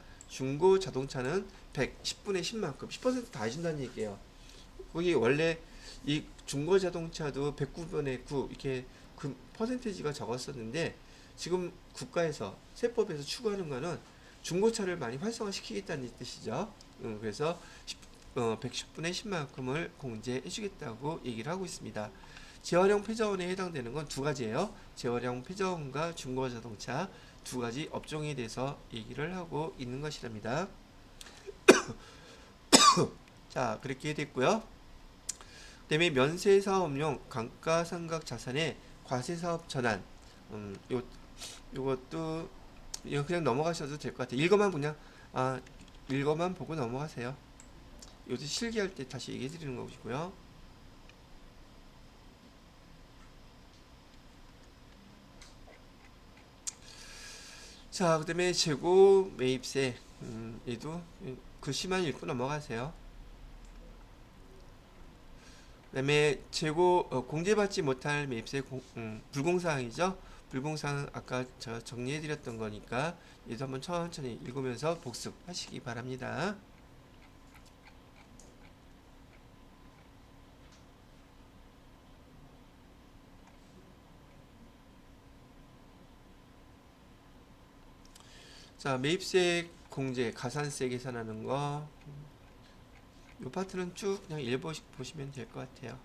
110분의 10만큼 10%다 해준다는 얘기예요. 거기 원래 이 중고자동차도 109분의 9 이렇게 그 퍼센테이지가 적었었는데, 지금 국가에서 세법에서 추구하는 거는 중고차를 많이 활성화시키겠다는 뜻이죠. 그래서 110분의 10만큼을 공제해 주겠다고 얘기를 하고 있습니다. 재활용 폐자원에 해당되는 건 두 가지예요. 재활용 폐자원과 중고자동차 두 가지 업종에 대해서 얘기를 하고 있는 것이랍니다. 자, 그렇게 됐고요. 그다음에 면세사업용 감가상각 자산의 과세사업 전환. 요것도 이거 그냥 넘어가셔도 될 것 같아요. 읽어만 보고 넘어가세요. 요새 실기할 때 다시 얘기해 드리는 것이고요. 자, 그 다음에 재고 매입세, 얘도 글씨만 읽고 넘어가세요. 그 다음에 재고 공제받지 못할 매입세 불공사항이죠. 불공사항 아까 제가 정리해드렸던 거니까 얘도 한번 천천히 읽으면서 복습하시기 바랍니다. 자, 매입세 공제 가산세 계산하는 거, 이 파트는 쭉 그냥 읽어보시면 될 것 같아요.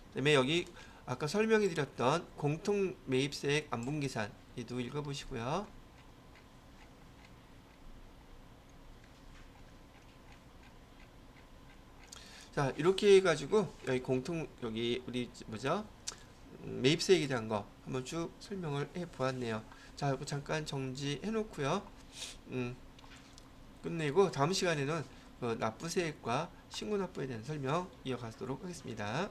그 다음에 여기 아까 설명해 드렸던 공통 매입세액 안분계산 얘도 읽어보시고요. 자, 이렇게 해가지고 여기 우리 뭐죠? 매입세액에 대한 거 한번 쭉 설명을 해 보았네요. 자, 이거 잠깐 정지해 놓고요. 끝내고 다음 시간에는 납부세액과 신고납부에 대한 설명 이어가도록 하겠습니다.